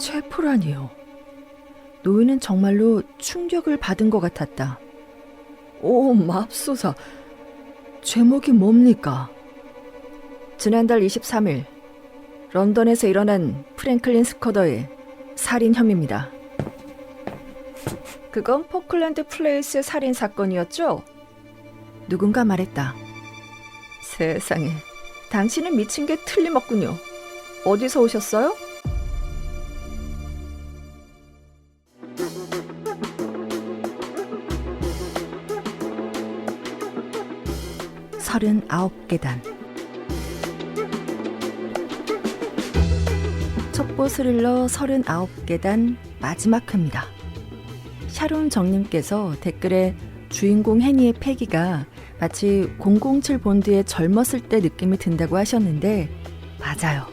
체포라니요. 노인은 정말로 충격을 받은 것 같았다. 오, 맙소사. 제목이 뭡니까? 지난달 23일 런던에서 일어난 프랭클린 스커더의 살인 혐의입니다. 그건 포클랜드 플레이스 살인 사건이었죠? 누군가 말했다. 세상에, 당신은 미친 게 틀림없군요. 어디서 오셨어요? 서른아홉 계단. 첩보 스릴러 39계단 마지막 회입니다. 샤론 정님께서 댓글에 주인공 해니의 패기가 마치 007 본드의 젊었을 때 느낌이 든다고 하셨는데 맞아요.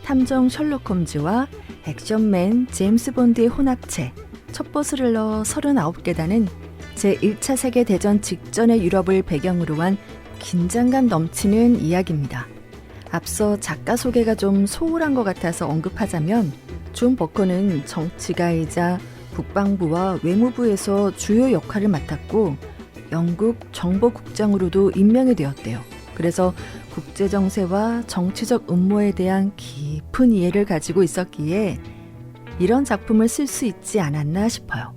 탐정 셜록 홈즈와 액션맨 제임스 본드의 혼합체 첩보 스릴러 39계단은 제1차 세계대전 직전의 유럽을 배경으로 한 긴장감 넘치는 이야기입니다. 앞서 작가 소개가 좀 소홀한 것 같아서 언급하자면 존 버커는 정치가이자 국방부와 외무부에서 주요 역할을 맡았고 영국 정보국장으로도 임명이 되었대요. 그래서 국제정세와 정치적 음모에 대한 깊은 이해를 가지고 있었기에 이런 작품을 쓸 수 있지 않았나 싶어요.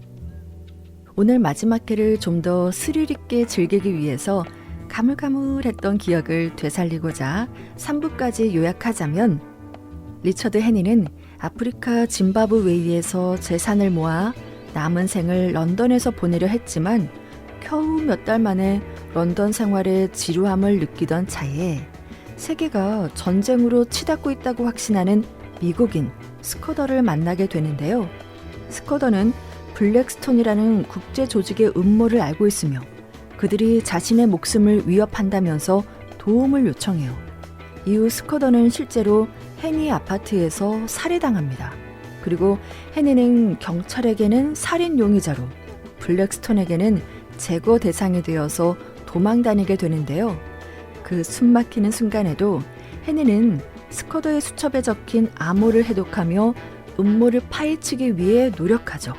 오늘 마지막 회를 좀 더 스릴 있게 즐기기 위해서 가물가물했던 기억을 되살리고자 3부까지 요약하자면 리처드 해니는 아프리카 짐바브웨이에서 재산을 모아 남은 생을 런던에서 보내려 했지만 겨우 몇 달 만에 런던 생활의 지루함을 느끼던 차에 세계가 전쟁으로 치닫고 있다고 확신하는 미국인 스커더를 만나게 되는데요. 스커더는 블랙스톤이라는 국제 조직의 음모를 알고 있으며 그들이 자신의 목숨을 위협한다면서 도움을 요청해요. 이후 스커더는 실제로 해니 아파트에서 살해당합니다. 그리고 해니는 경찰에게는 살인 용의자로 블랙스톤에게는 제거 대상이 되어서 도망다니게 되는데요. 그 숨막히는 순간에도 해니는 스커더의 수첩에 적힌 암호를 해독하며 음모를 파헤치기 위해 노력하죠.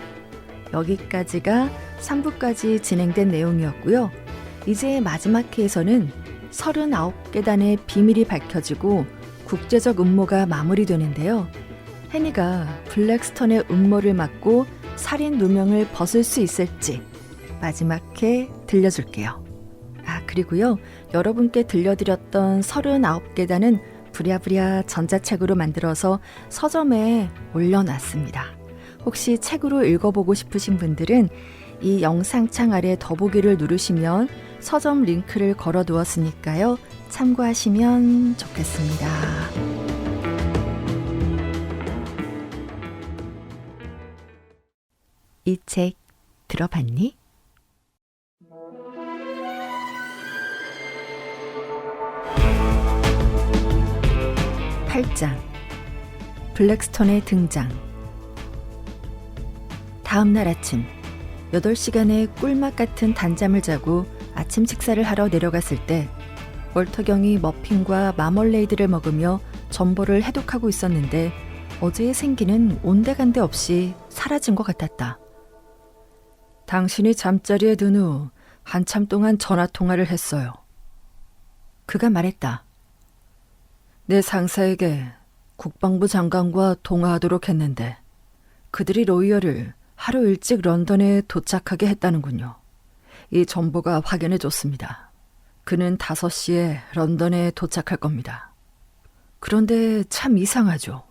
여기까지가 3부까지 진행된 내용이었고요. 이제 마지막 회에서는 39계단의 비밀이 밝혀지고 국제적 음모가 마무리되는데요. 해니가 블랙스톤의 음모를 막고 살인 누명을 벗을 수 있을지 마지막 회 들려줄게요. 그리고요. 여러분께 들려드렸던 39계단은 부랴부랴 전자책으로 만들어서 서점에 올려놨습니다. 혹시 책으로 읽어보고 싶으신 분들은 이 영상창 아래 더보기를 누르시면 서점 링크를 걸어두었으니까요. 참고하시면 좋겠습니다. 이 책 들어봤니? 8장 블랙스톤의 등장. 다음 날 아침 8시간의 꿀맛 같은 단잠을 자고 아침 식사를 하러 내려갔을 때 월터 경이 머핀과 마멀레이드를 먹으며 전보를 해독하고 있었는데 어제의 생기는 온데간데 없이 사라진 것 같았다. 당신이 잠자리에 든 후 한참 동안 전화통화를 했어요. 그가 말했다. 내 상사에게 국방부 장관과 통화하도록 했는데 그들이 로이어를 하루 일찍 런던에 도착하게 했다는군요. 이 정보가 확인해줬습니다. 그는 5시에 런던에 도착할 겁니다. 그런데 참 이상하죠.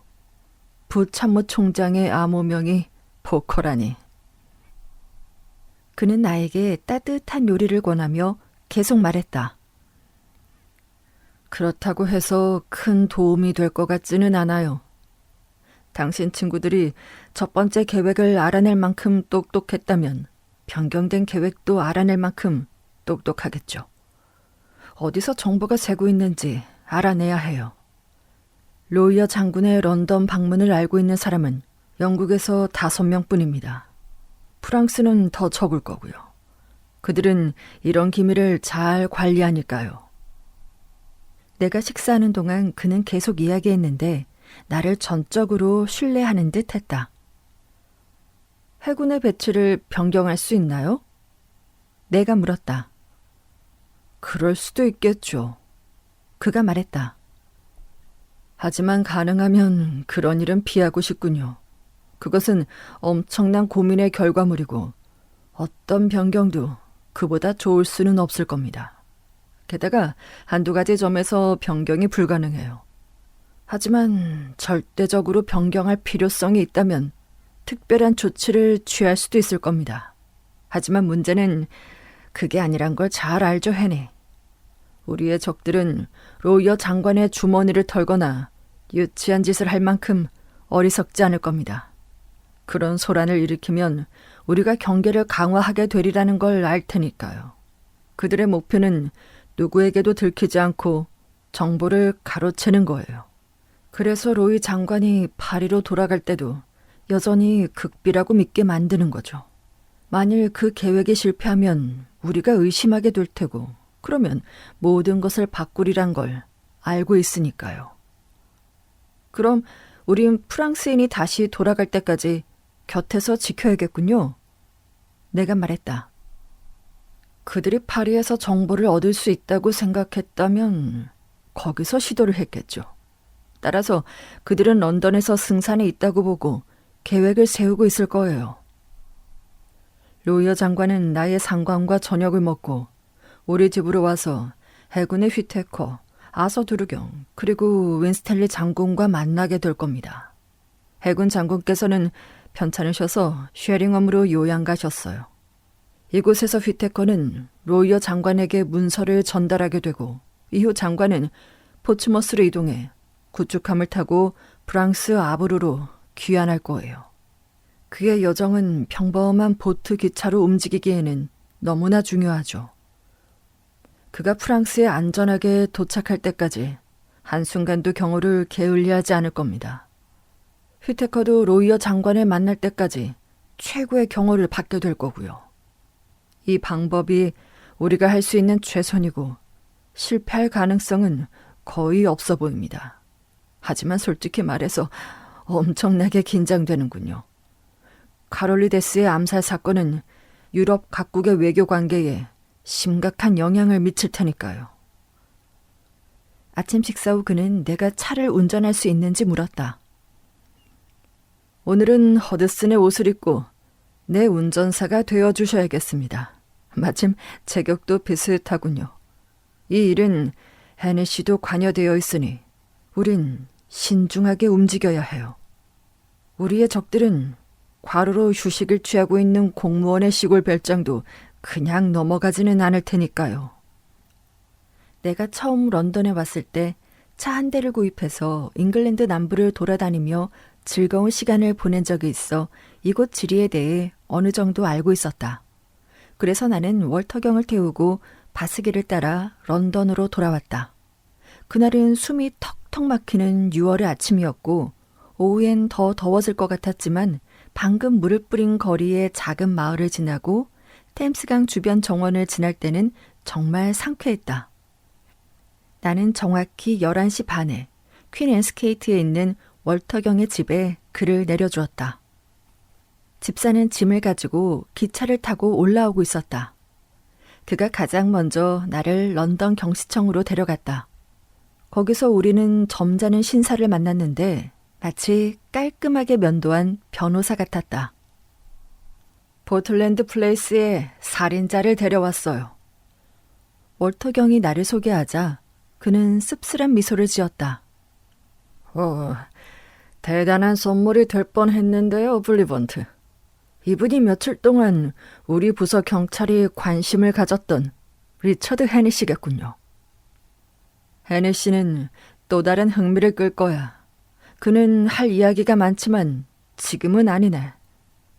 부참모총장의 암호명이 포커라니. 그는 나에게 따뜻한 요리를 권하며 계속 말했다. 그렇다고 해서 큰 도움이 될 것 같지는 않아요. 당신 친구들이 첫 번째 계획을 알아낼 만큼 똑똑했다면 변경된 계획도 알아낼 만큼 똑똑하겠죠. 어디서 정보가 새고 있는지 알아내야 해요. 로이어 장군의 런던 방문을 알고 있는 사람은 영국에서 5명뿐입니다. 프랑스는 더 적을 거고요. 그들은 이런 기밀을 잘 관리하니까요. 내가 식사하는 동안 그는 계속 이야기했는데 나를 전적으로 신뢰하는 듯 했다. 해군의 배치를 변경할 수 있나요? 내가 물었다. 그럴 수도 있겠죠. 그가 말했다. 하지만 가능하면 그런 일은 피하고 싶군요. 그것은 엄청난 고민의 결과물이고 어떤 변경도 그보다 좋을 수는 없을 겁니다. 게다가 한두 가지 점에서 변경이 불가능해요. 하지만 절대적으로 변경할 필요성이 있다면 특별한 조치를 취할 수도 있을 겁니다. 하지만 문제는 그게 아니란 걸 잘 알죠, 해니. 우리의 적들은 로이어 장관의 주머니를 털거나 유치한 짓을 할 만큼 어리석지 않을 겁니다. 그런 소란을 일으키면 우리가 경계를 강화하게 되리라는 걸 알 테니까요. 그들의 목표는 누구에게도 들키지 않고 정보를 가로채는 거예요. 그래서 로이 장관이 파리로 돌아갈 때도 여전히 극비라고 믿게 만드는 거죠. 만일 그 계획이 실패하면 우리가 의심하게 될 테고 그러면 모든 것을 바꾸리란 걸 알고 있으니까요. 그럼 우린 프랑스인이 다시 돌아갈 때까지 곁에서 지켜야겠군요. 내가 말했다. 그들이 파리에서 정보를 얻을 수 있다고 생각했다면 거기서 시도를 했겠죠. 따라서 그들은 런던에서 승산이 있다고 보고 계획을 세우고 있을 거예요. 로이어 장관은 나의 상관과 저녁을 먹고 우리 집으로 와서 해군의 휘테커, 아서 두루경, 그리고 윈스텔리 장군과 만나게 될 겁니다. 해군 장군께서는 편찮으셔서 쉐링엄으로 요양 가셨어요. 이곳에서 휘테커는 로이어 장관에게 문서를 전달하게 되고 이후 장관은 포츠머스로 이동해 구축함을 타고 프랑스 아브르로 귀환할 거예요. 그의 여정은 평범한 보트 기차로 움직이기에는 너무나 중요하죠. 그가 프랑스에 안전하게 도착할 때까지 한순간도 경호를 게을리하지 않을 겁니다. 휘테커도 로이어 장관을 만날 때까지 최고의 경호를 받게 될 거고요. 이 방법이 우리가 할 수 있는 최선이고 실패할 가능성은 거의 없어 보입니다. 하지만 솔직히 말해서 엄청나게 긴장되는군요. 카롤리데스의 암살 사건은 유럽 각국의 외교 관계에 심각한 영향을 미칠 테니까요. 아침 식사 후 그는 내가 차를 운전할 수 있는지 물었다. 오늘은 허드슨의 옷을 입고 내 운전사가 되어주셔야겠습니다. 마침 제격도 비슷하군요. 이 일은 해니 씨도 관여되어 있으니 우린 신중하게 움직여야 해요. 우리의 적들은 과로로 휴식을 취하고 있는 공무원의 시골 별장도 그냥 넘어가지는 않을 테니까요. 내가 처음 런던에 왔을 때 차 한 대를 구입해서 잉글랜드 남부를 돌아다니며 즐거운 시간을 보낸 적이 있어 이곳 지리에 대해 어느 정도 알고 있었다. 그래서 나는 월터경을 태우고 바스기를 따라 런던으로 돌아왔다. 그날은 숨이 턱턱 막히는 6월의 아침이었고 오후엔 더 더워질 것 같았지만 방금 물을 뿌린 거리의 작은 마을을 지나고 템스강 주변 정원을 지날 때는 정말 상쾌했다. 나는 정확히 11시 반에 퀸 앤스케이트에 있는 월터경의 집에 그를 내려주었다. 집사는 짐을 가지고 기차를 타고 올라오고 있었다. 그가 가장 먼저 나를 런던 경시청으로 데려갔다. 거기서 우리는 점잖은 신사를 만났는데 마치 깔끔하게 면도한 변호사 같았다. 포틀랜드 플레이스에 살인자를 데려왔어요. 월터경이 나를 소개하자 그는 씁쓸한 미소를 지었다. 대단한 선물이 될 뻔했는데요, 블리번트. 이분이 며칠 동안 우리 부서 경찰이 관심을 가졌던 리처드 해니 씨겠군요. 해니 씨는 또 다른 흥미를 끌 거야. 그는 할 이야기가 많지만 지금은 아니네.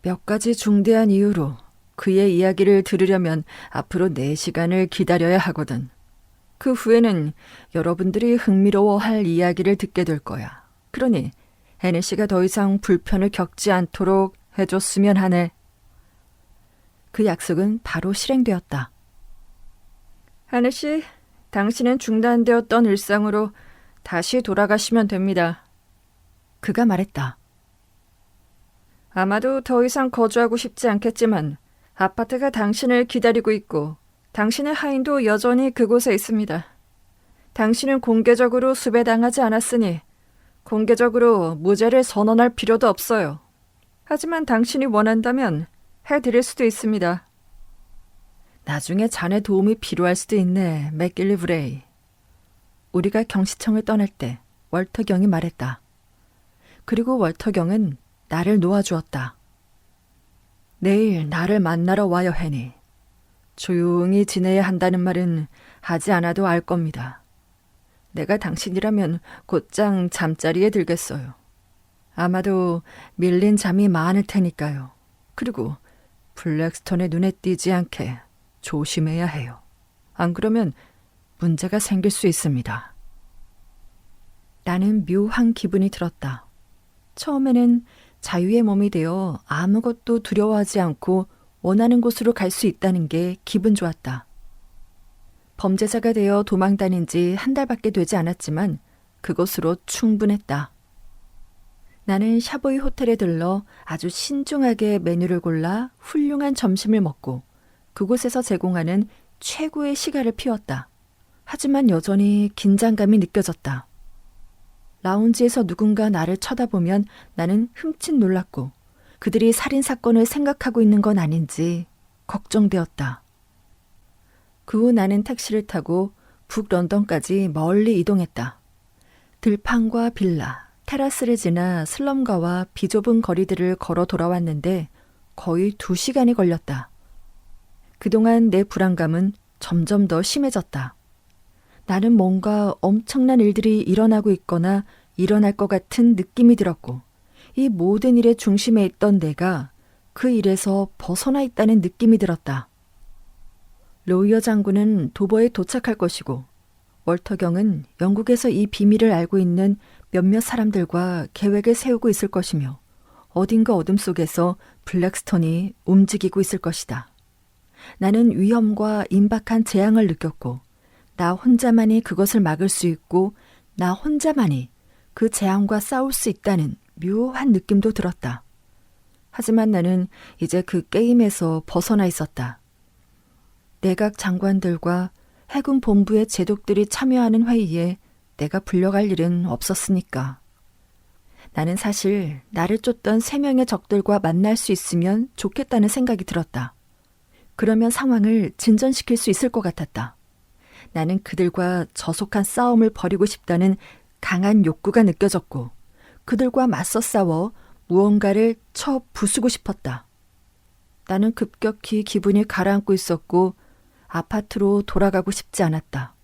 몇 가지 중대한 이유로 그의 이야기를 들으려면 앞으로 4시간을 기다려야 하거든. 그 후에는 여러분들이 흥미로워할 이야기를 듣게 될 거야. 그러니 해니 씨가 더 이상 불편을 겪지 않도록 해줬으면 하네. 그 약속은 바로 실행되었다. 해니 씨, 당신은 중단되었던 일상으로 다시 돌아가시면 됩니다. 그가 말했다. 아마도 더 이상 거주하고 싶지 않겠지만 아파트가 당신을 기다리고 있고 당신의 하인도 여전히 그곳에 있습니다. 당신은 공개적으로 수배당하지 않았으니 공개적으로 무죄를 선언할 필요도 없어요. 하지만 당신이 원한다면 해드릴 수도 있습니다. 나중에 자네 도움이 필요할 수도 있네, 맥길리 브레이. 우리가 경시청을 떠날 때 월터 경이 말했다. 그리고 월터 경은 나를 놓아주었다. 내일 나를 만나러 와요, 해니. 조용히 지내야 한다는 말은 하지 않아도 알 겁니다. 내가 당신이라면 곧장 잠자리에 들겠어요. 아마도 밀린 잠이 많을 테니까요. 그리고 블랙스톤의 눈에 띄지 않게 조심해야 해요. 안 그러면 문제가 생길 수 있습니다. 나는 묘한 기분이 들었다. 처음에는 자유의 몸이 되어 아무것도 두려워하지 않고 원하는 곳으로 갈 수 있다는 게 기분 좋았다. 범죄자가 되어 도망 다닌 지 한 달밖에 되지 않았지만 그것으로 충분했다. 나는 샤보이 호텔에 들러 아주 신중하게 메뉴를 골라 훌륭한 점심을 먹고 그곳에서 제공하는 최고의 시가를 피웠다. 하지만 여전히 긴장감이 느껴졌다. 라운지에서 누군가 나를 쳐다보면 나는 흠칫 놀랐고 그들이 살인사건을 생각하고 있는 건 아닌지 걱정되었다. 그 후 나는 택시를 타고 북런던까지 멀리 이동했다. 들판과 빌라, 테라스를 지나 슬럼가와 비좁은 거리들을 걸어 돌아왔는데 거의 2시간이 걸렸다. 그동안 내 불안감은 점점 더 심해졌다. 나는 뭔가 엄청난 일들이 일어나고 있거나 일어날 것 같은 느낌이 들었고 이 모든 일의 중심에 있던 내가 그 일에서 벗어나 있다는 느낌이 들었다. 로이어 장군은 도버에 도착할 것이고 월터 경은 영국에서 이 비밀을 알고 있는 몇몇 사람들과 계획을 세우고 있을 것이며 어딘가 어둠 속에서 블랙스톤이 움직이고 있을 것이다. 나는 위험과 임박한 재앙을 느꼈고 나 혼자만이 그것을 막을 수 있고 나 혼자만이 그 재앙과 싸울 수 있다는 묘한 느낌도 들었다. 하지만 나는 이제 그 게임에서 벗어나 있었다. 내각 장관들과 해군 본부의 제독들이 참여하는 회의에 내가 불려갈 일은 없었으니까. 나는 사실 나를 쫓던 3명의 적들과 만날 수 있으면 좋겠다는 생각이 들었다. 그러면 상황을 진전시킬 수 있을 것 같았다. 나는 그들과 저속한 싸움을 벌이고 싶다는 강한 욕구가 느껴졌고 그들과 맞서 싸워 무언가를 쳐 부수고 싶었다. 나는 급격히 기분이 가라앉고 있었고 아파트로 돌아가고 싶지 않았다.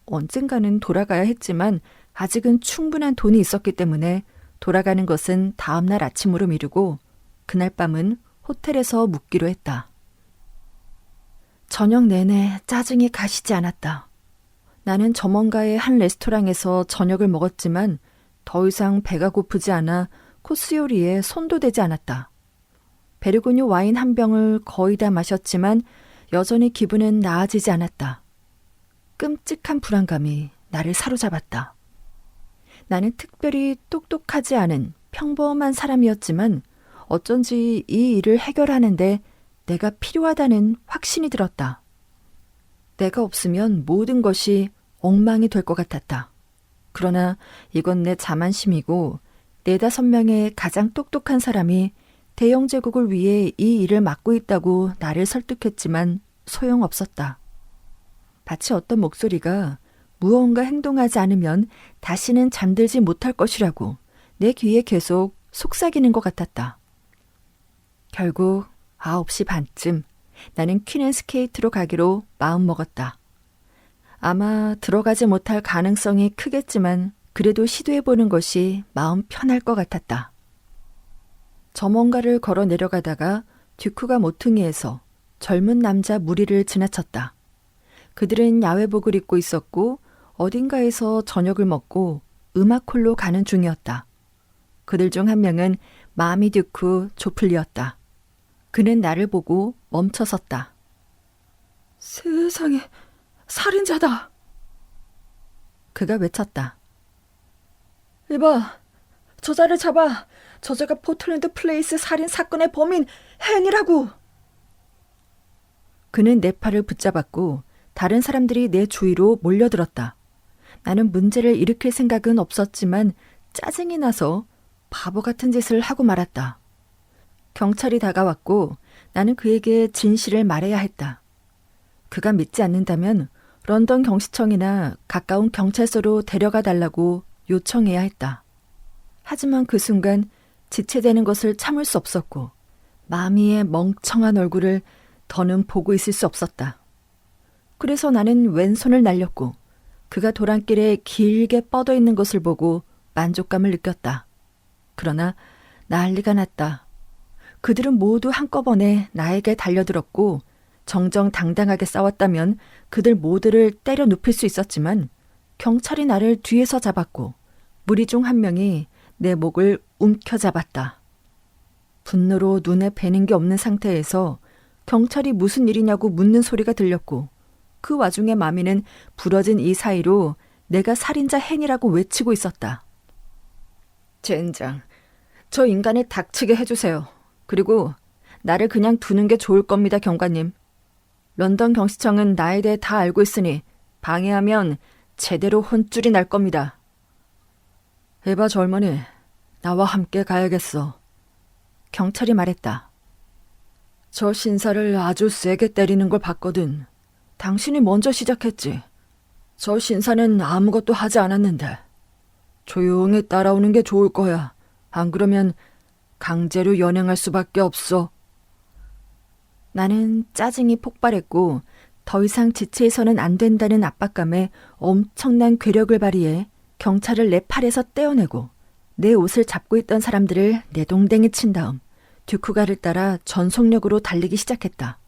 언젠가는 돌아가야 했지만 아직은 충분한 돈이 있었기 때문에 돌아가는 것은 다음날 아침으로 미루고 그날 밤은 호텔에서 묵기로 했다. 저녁 내내 짜증이 가시지 않았다. 나는 점원가의 한 레스토랑에서 저녁을 먹었지만 더 이상 배가 고프지 않아 코스 요리에 손도 대지 않았다. 베르고뉴 와인 한 병을 거의 다 마셨지만 여전히 기분은 나아지지 않았다. 끔찍한 불안감이 나를 사로잡았다. 나는 특별히 똑똑하지 않은 평범한 사람이었지만 어쩐지 이 일을 해결하는데 내가 필요하다는 확신이 들었다. 내가 없으면 모든 것이 엉망이 될 것 같았다. 그러나 이건 내 자만심이고 4-5명의 가장 똑똑한 사람이 대영 제국을 위해 이 일을 맡고 있다고 나를 설득했지만 소용없었다. 마치 어떤 목소리가 무언가 행동하지 않으면 다시는 잠들지 못할 것이라고 내 귀에 계속 속삭이는 것 같았다. 결국 9시 반쯤 나는 퀸앤스케이트로 가기로 마음먹었다. 아마 들어가지 못할 가능성이 크겠지만 그래도 시도해보는 것이 마음 편할 것 같았다. 점원가를 걸어 내려가다가 듀크가 모퉁이에서 젊은 남자 무리를 지나쳤다. 그들은 야외복을 입고 있었고 어딘가에서 저녁을 먹고 음악홀로 가는 중이었다. 그들 중 한 명은 마미 듀크 조플리였다. 그는 나를 보고 멈춰섰다. 세상에, 살인자다. 그가 외쳤다. 이봐, 저자를 잡아! 저자가 포틀랜드 플레이스 살인 사건의 범인 헨이라고! 그는 내 팔을 붙잡았고 다른 사람들이 내 주위로 몰려들었다. 나는 문제를 일으킬 생각은 없었지만 짜증이 나서 바보 같은 짓을 하고 말았다. 경찰이 다가왔고 나는 그에게 진실을 말해야 했다. 그가 믿지 않는다면 런던 경시청이나 가까운 경찰서로 데려가 달라고 요청해야 했다. 하지만 그 순간 지체되는 것을 참을 수 없었고 마미의 멍청한 얼굴을 더는 보고 있을 수 없었다. 그래서 나는 왼손을 날렸고 그가 도랑길에 길게 뻗어 있는 것을 보고 만족감을 느꼈다. 그러나 난리가 났다. 그들은 모두 한꺼번에 나에게 달려들었고 정정당당하게 싸웠다면 그들 모두를 때려 눕힐 수 있었지만 경찰이 나를 뒤에서 잡았고 무리 중 한 명이 내 목을 움켜잡았다. 분노로 눈에 뵈는 게 없는 상태에서 경찰이 무슨 일이냐고 묻는 소리가 들렸고 그 와중에 마미는 부러진 이 사이로 내가 살인자 헨이라고 외치고 있었다. 젠장, 저 인간을 닥치게 해주세요. 그리고 나를 그냥 두는 게 좋을 겁니다, 경관님. 런던 경시청은 나에 대해 다 알고 있으니 방해하면 제대로 혼쭐이 날 겁니다. 에바 젊은이, 나와 함께 가야겠어. 경찰이 말했다. 저 신사를 아주 세게 때리는 걸 봤거든. 당신이 먼저 시작했지. 저 신사는 아무것도 하지 않았는데. 조용히 따라오는 게 좋을 거야. 안 그러면 강제로 연행할 수밖에 없어. 나는 짜증이 폭발했고 더 이상 지체해서는 안 된다는 압박감에 엄청난 괴력을 발휘해 경찰을 내 팔에서 떼어내고 내 옷을 잡고 있던 사람들을 내동댕이 친 다음 듀크가를 따라 전속력으로 달리기 시작했다.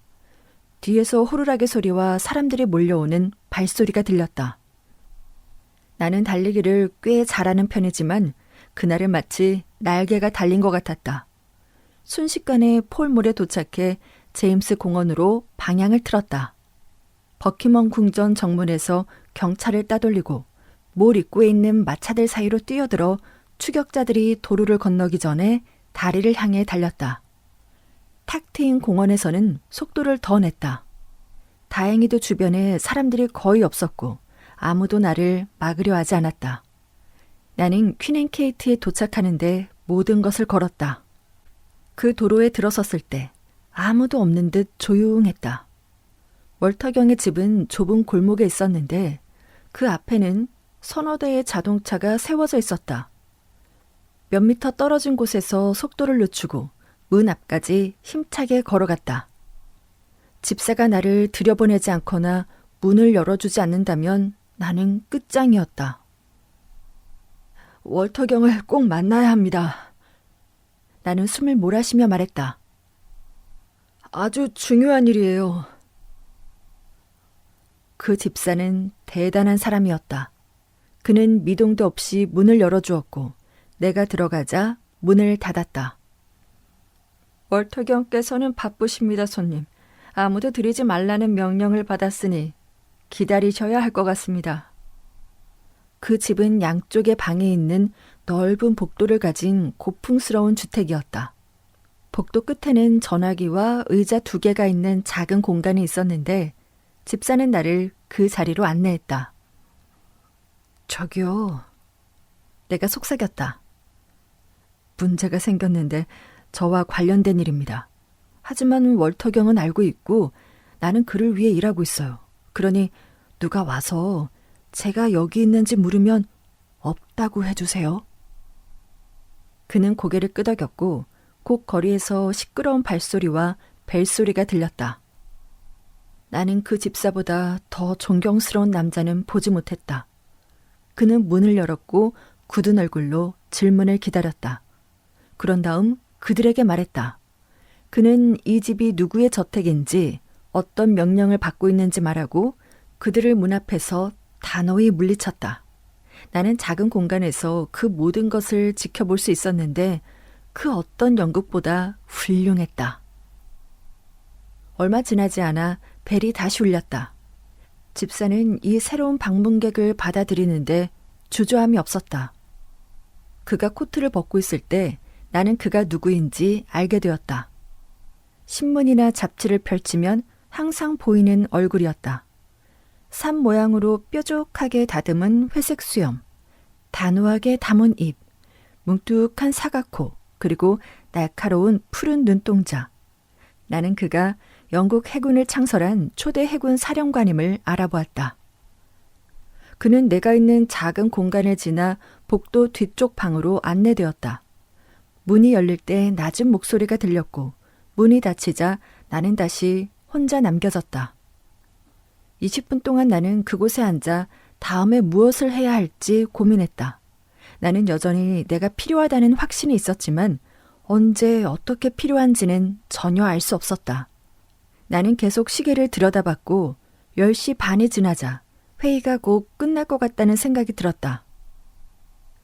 뒤에서 호루라기 소리와 사람들이 몰려오는 발소리가 들렸다. 나는 달리기를 꽤 잘하는 편이지만 그날은 마치 날개가 달린 것 같았다. 순식간에 폴몰에 도착해 제임스 공원으로 방향을 틀었다. 버키먼 궁전 정문에서 경찰을 따돌리고 몰 입구에 있는 마차들 사이로 뛰어들어 추격자들이 도로를 건너기 전에 다리를 향해 달렸다. 탁 트인 공원에서는 속도를 더 냈다. 다행히도 주변에 사람들이 거의 없었고 아무도 나를 막으려 하지 않았다. 나는 퀸앤케이트에 도착하는데 모든 것을 걸었다. 그 도로에 들어섰을 때 아무도 없는 듯 조용했다. 월터경의 집은 좁은 골목에 있었는데 그 앞에는 서너 대의 자동차가 세워져 있었다. 몇 미터 떨어진 곳에서 속도를 늦추고 문 앞까지 힘차게 걸어갔다. 집사가 나를 들여보내지 않거나 문을 열어주지 않는다면 나는 끝장이었다. 월터경을 꼭 만나야 합니다. 나는 숨을 몰아쉬며 말했다. 아주 중요한 일이에요. 그 집사는 대단한 사람이었다. 그는 미동도 없이 문을 열어주었고 내가 들어가자 문을 닫았다. 월터경께서는 바쁘십니다, 손님. 아무도 들이지 말라는 명령을 받았으니 기다리셔야 할 것 같습니다. 그 집은 양쪽의 방에 있는 넓은 복도를 가진 고풍스러운 주택이었다. 복도 끝에는 전화기와 의자 2개가 있는 작은 공간이 있었는데 집사는 나를 그 자리로 안내했다. 저기요. 내가 속삭였다. 문제가 생겼는데 저와 관련된 일입니다. 하지만 월터경은 알고 있고 나는 그를 위해 일하고 있어요. 그러니 누가 와서 제가 여기 있는지 물으면 없다고 해주세요. 그는 고개를 끄덕였고 곧 거리에서 시끄러운 발소리와 벨소리가 들렸다. 나는 그 집사보다 더 존경스러운 남자는 보지 못했다. 그는 문을 열었고 굳은 얼굴로 질문을 기다렸다. 그런 다음 그들에게 말했다. 그는 이 집이 누구의 저택인지 어떤 명령을 받고 있는지 말하고 그들을 문 앞에서 단호히 물리쳤다. 나는 작은 공간에서 그 모든 것을 지켜볼 수 있었는데 그 어떤 연극보다 훌륭했다. 얼마 지나지 않아 벨이 다시 울렸다. 집사는 이 새로운 방문객을 받아들이는데 주저함이 없었다. 그가 코트를 벗고 있을 때 나는 그가 누구인지 알게 되었다. 신문이나 잡지를 펼치면 항상 보이는 얼굴이었다. 산 모양으로 뾰족하게 다듬은 회색 수염, 단호하게 담은 입, 뭉툭한 사각코, 그리고 날카로운 푸른 눈동자. 나는 그가 영국 해군을 창설한 초대 해군 사령관임을 알아보았다. 그는 내가 있는 작은 공간을 지나 복도 뒤쪽 방으로 안내되었다. 문이 열릴 때 낮은 목소리가 들렸고 문이 닫히자 나는 다시 혼자 남겨졌다. 20분 동안 나는 그곳에 앉아 다음에 무엇을 해야 할지 고민했다. 나는 여전히 내가 필요하다는 확신이 있었지만 언제 어떻게 필요한지는 전혀 알 수 없었다. 나는 계속 시계를 들여다봤고 10시 반이 지나자 회의가 곧 끝날 것 같다는 생각이 들었다.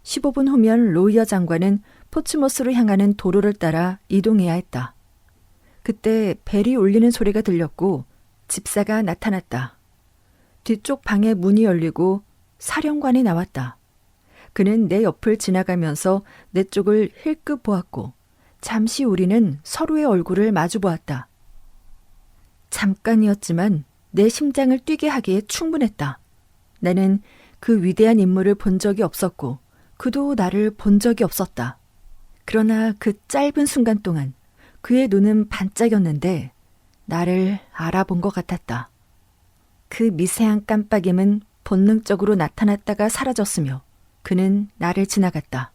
15분 후면 로이어 장관은 포츠머스로 향하는 도로를 따라 이동해야 했다. 그때 벨이 울리는 소리가 들렸고 집사가 나타났다. 뒤쪽 방의 문이 열리고 사령관이 나왔다. 그는 내 옆을 지나가면서 내 쪽을 힐끗 보았고 잠시 우리는 서로의 얼굴을 마주 보았다. 잠깐이었지만 내 심장을 뛰게 하기에 충분했다. 나는 그 위대한 인물을 본 적이 없었고 그도 나를 본 적이 없었다. 그러나 그 짧은 순간 동안 그의 눈은 반짝였는데 나를 알아본 것 같았다. 그 미세한 깜빡임은 본능적으로 나타났다가 사라졌으며 그는 나를 지나갔다.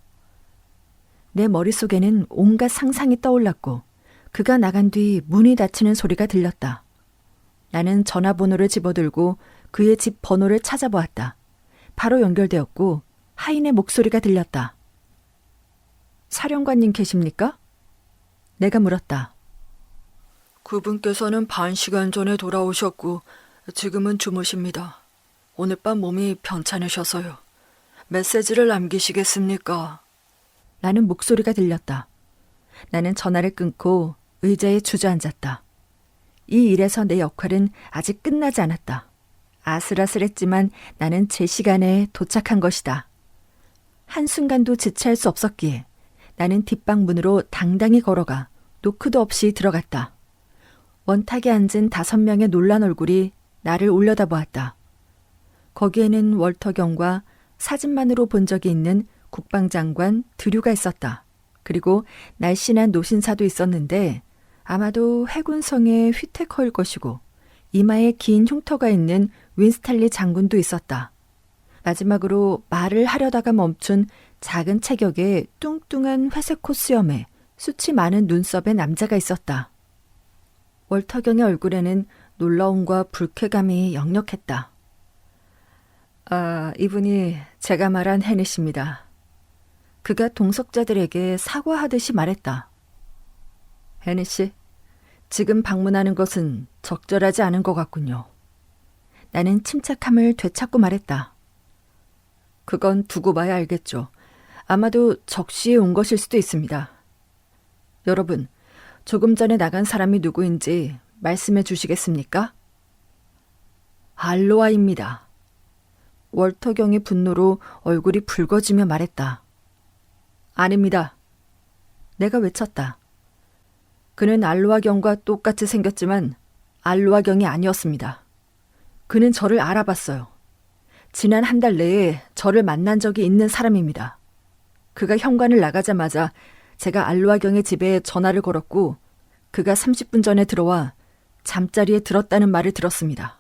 내 머릿속에는 온갖 상상이 떠올랐고 그가 나간 뒤 문이 닫히는 소리가 들렸다. 나는 전화번호를 집어들고 그의 집 번호를 찾아보았다. 바로 연결되었고 하인의 목소리가 들렸다. 사령관님 계십니까? 내가 물었다. 그분께서는 반 시간 전에 돌아오셨고 지금은 주무십니다. 오늘 밤 몸이 편찮으셔서요. 메시지를 남기시겠습니까? 라는 목소리가 들렸다. 나는 전화를 끊고 의자에 주저앉았다. 이 일에서 내 역할은 아직 끝나지 않았다. 아슬아슬했지만 나는 제 시간에 도착한 것이다. 한순간도 지체할 수 없었기에 나는 뒷방 문으로 당당히 걸어가 노크도 없이 들어갔다. 원탁에 앉은 5명의 놀란 얼굴이 나를 올려다보았다. 거기에는 월터 경과 사진만으로 본 적이 있는 국방장관 드류가 있었다. 그리고 날씬한 노신사도 있었는데 아마도 해군성의 휘테커일 것이고 이마에 긴 흉터가 있는 윈스탈리 장군도 있었다. 마지막으로 말을 하려다가 멈춘 작은 체격의 뚱뚱한 회색 코수염에 숱이 많은 눈썹의 남자가 있었다. 월터경의 얼굴에는 놀라움과 불쾌감이 역력했다. 이분이 제가 말한 해닛입니다. 그가 동석자들에게 사과하듯이 말했다. 해닛 씨, 지금 방문하는 것은 적절하지 않은 것 같군요. 나는 침착함을 되찾고 말했다. 그건 두고 봐야 알겠죠. 아마도 적시에 온 것일 수도 있습니다. 여러분, 조금 전에 나간 사람이 누구인지 말씀해 주시겠습니까? 알로아입니다. 월터경의 분노로 얼굴이 붉어지며 말했다. 아닙니다. 내가 외쳤다. 그는 알로아경과 똑같이 생겼지만 알로아경이 아니었습니다. 그는 저를 알아봤어요. 지난 한 달 내에 저를 만난 적이 있는 사람입니다. 그가 현관을 나가자마자 제가 알로아경의 집에 전화를 걸었고 그가 30분 전에 들어와 잠자리에 들었다는 말을 들었습니다.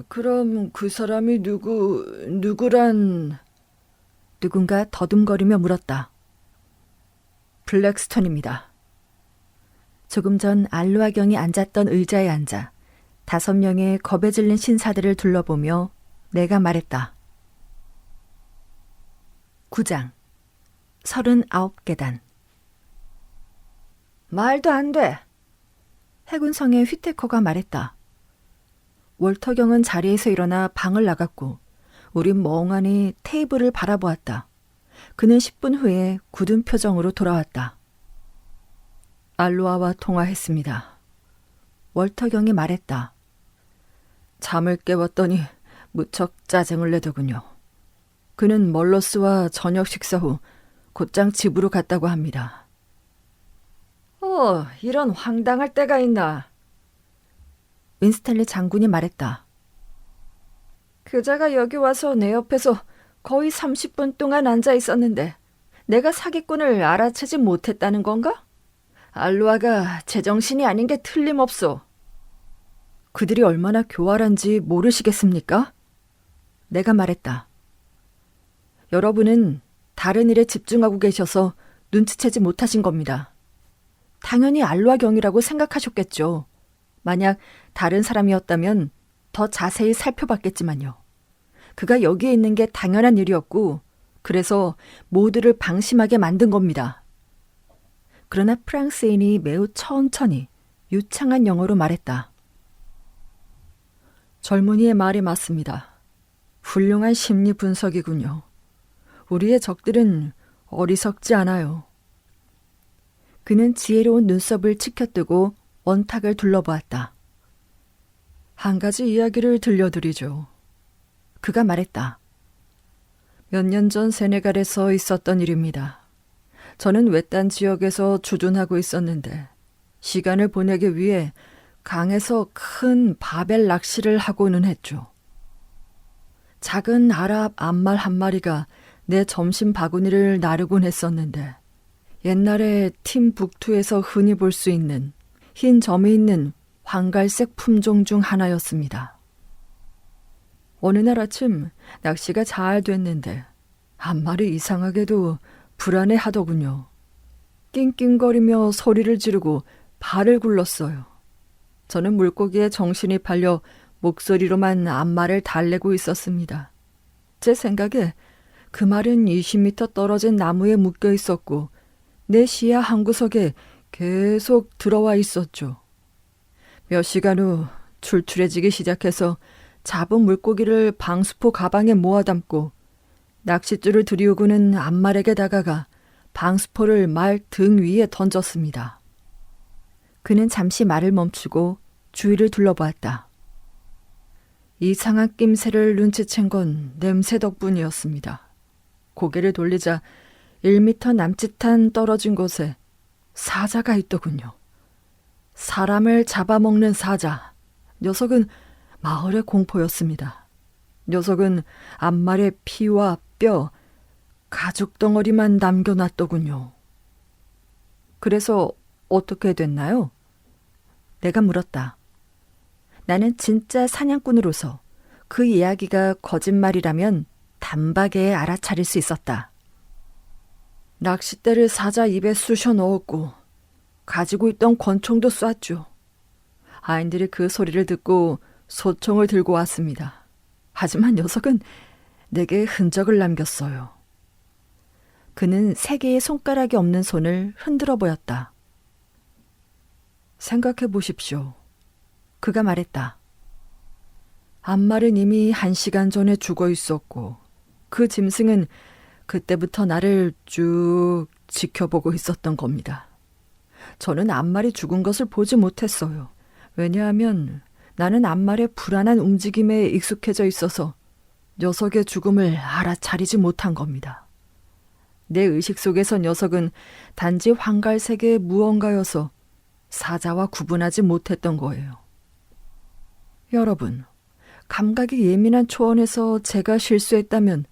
그럼 그 사람이 누구란... 누군가 더듬거리며 물었다. 블랙스톤입니다. 조금 전 알로아경이 앉았던 의자에 앉아 5명의 겁에 질린 신사들을 둘러보며 내가 말했다. 9장 39계단. 말도 안 돼. 해군성의 휘테커가 말했다. 월터경은 자리에서 일어나 방을 나갔고 우린 멍하니 테이블을 바라보았다. 그는 10분 후에 굳은 표정으로 돌아왔다. 알로아와 통화했습니다. 월터경이 말했다. 잠을 깨웠더니 무척 짜증을 내더군요. 그는 멀로스와 저녁 식사 후 곧장 집으로 갔다고 합니다. 이런 황당할 때가 있나. 윈스탈리 장군이 말했다. 그자가 여기 와서 내 옆에서 거의 30분 동안 앉아 있었는데 내가 사기꾼을 알아채지 못했다는 건가? 알루아가 제정신이 아닌 게 틀림없소. 그들이 얼마나 교활한지 모르시겠습니까? 내가 말했다. 여러분은 다른 일에 집중하고 계셔서 눈치채지 못하신 겁니다. 당연히 알루아 경이라고 생각하셨겠죠. 만약 다른 사람이었다면 더 자세히 살펴봤겠지만요. 그가 여기에 있는 게 당연한 일이었고 그래서 모두를 방심하게 만든 겁니다. 그러나 프랑스인이 매우 천천히 유창한 영어로 말했다. 젊은이의 말이 맞습니다. 훌륭한 심리 분석이군요. 우리의 적들은 어리석지 않아요. 그는 지혜로운 눈썹을 치켜뜨고 원탁을 둘러보았다. 한 가지 이야기를 들려드리죠. 그가 말했다. 몇 년 전 세네갈에서 있었던 일입니다. 저는 외딴 지역에서 주둔하고 있었는데 시간을 보내기 위해 강에서 큰 바벨 낚시를 하고는 했죠. 작은 아랍 암말 한 마리가 내 점심 바구니를 나르곤 했었는데 옛날에 팀북투에서 흔히 볼 수 있는 흰 점이 있는 황갈색 품종 중 하나였습니다. 어느 날 아침 낚시가 잘 됐는데 한 마리 이상하게도 불안해하더군요. 낑낑거리며 소리를 지르고 발을 굴렀어요. 저는 물고기에 정신이 팔려 목소리로만 앞말을 달래고 있었습니다. 제 생각에 그 말은 20m 떨어진 나무에 묶여 있었고 내 시야 한 구석에 계속 들어와 있었죠. 몇 시간 후 출출해지기 시작해서 잡은 물고기를 방수포 가방에 모아 담고 낚싯줄을 들이우고는 앞말에게 다가가 방수포를 말 등 위에 던졌습니다. 그는 잠시 말을 멈추고 주위를 둘러보았다. 이상한 낌새를 눈치챈 건 냄새 덕분이었습니다. 고개를 돌리자 1m 남짓한 떨어진 곳에 사자가 있더군요. 사람을 잡아먹는 사자. 녀석은 마을의 공포였습니다. 녀석은 앞말에 피와 뼈, 가죽 덩어리만 남겨놨더군요. 그래서 어떻게 됐나요? 내가 물었다. 나는 진짜 사냥꾼으로서 그 이야기가 거짓말이라면 단박에 알아차릴 수 있었다. 낚싯대를 사자 입에 쑤셔 넣었고 가지고 있던 권총도 쐈죠. 아인들이 그 소리를 듣고 소총을 들고 왔습니다. 하지만 녀석은 내게 흔적을 남겼어요. 그는 3개의 손가락이 없는 손을 흔들어 보였다. 생각해 보십시오. 그가 말했다. 앞말은 이미 1시간 전에 죽어 있었고 그 짐승은 그때부터 나를 쭉 지켜보고 있었던 겁니다. 저는 앞말이 죽은 것을 보지 못했어요. 왜냐하면 나는 앞말의 불안한 움직임에 익숙해져 있어서 녀석의 죽음을 알아차리지 못한 겁니다. 내 의식 속에서 녀석은 단지 황갈색의 무언가여서 사자와 구분하지 못했던 거예요. 여러분, 감각이 예민한 초원에서 제가 실수했다면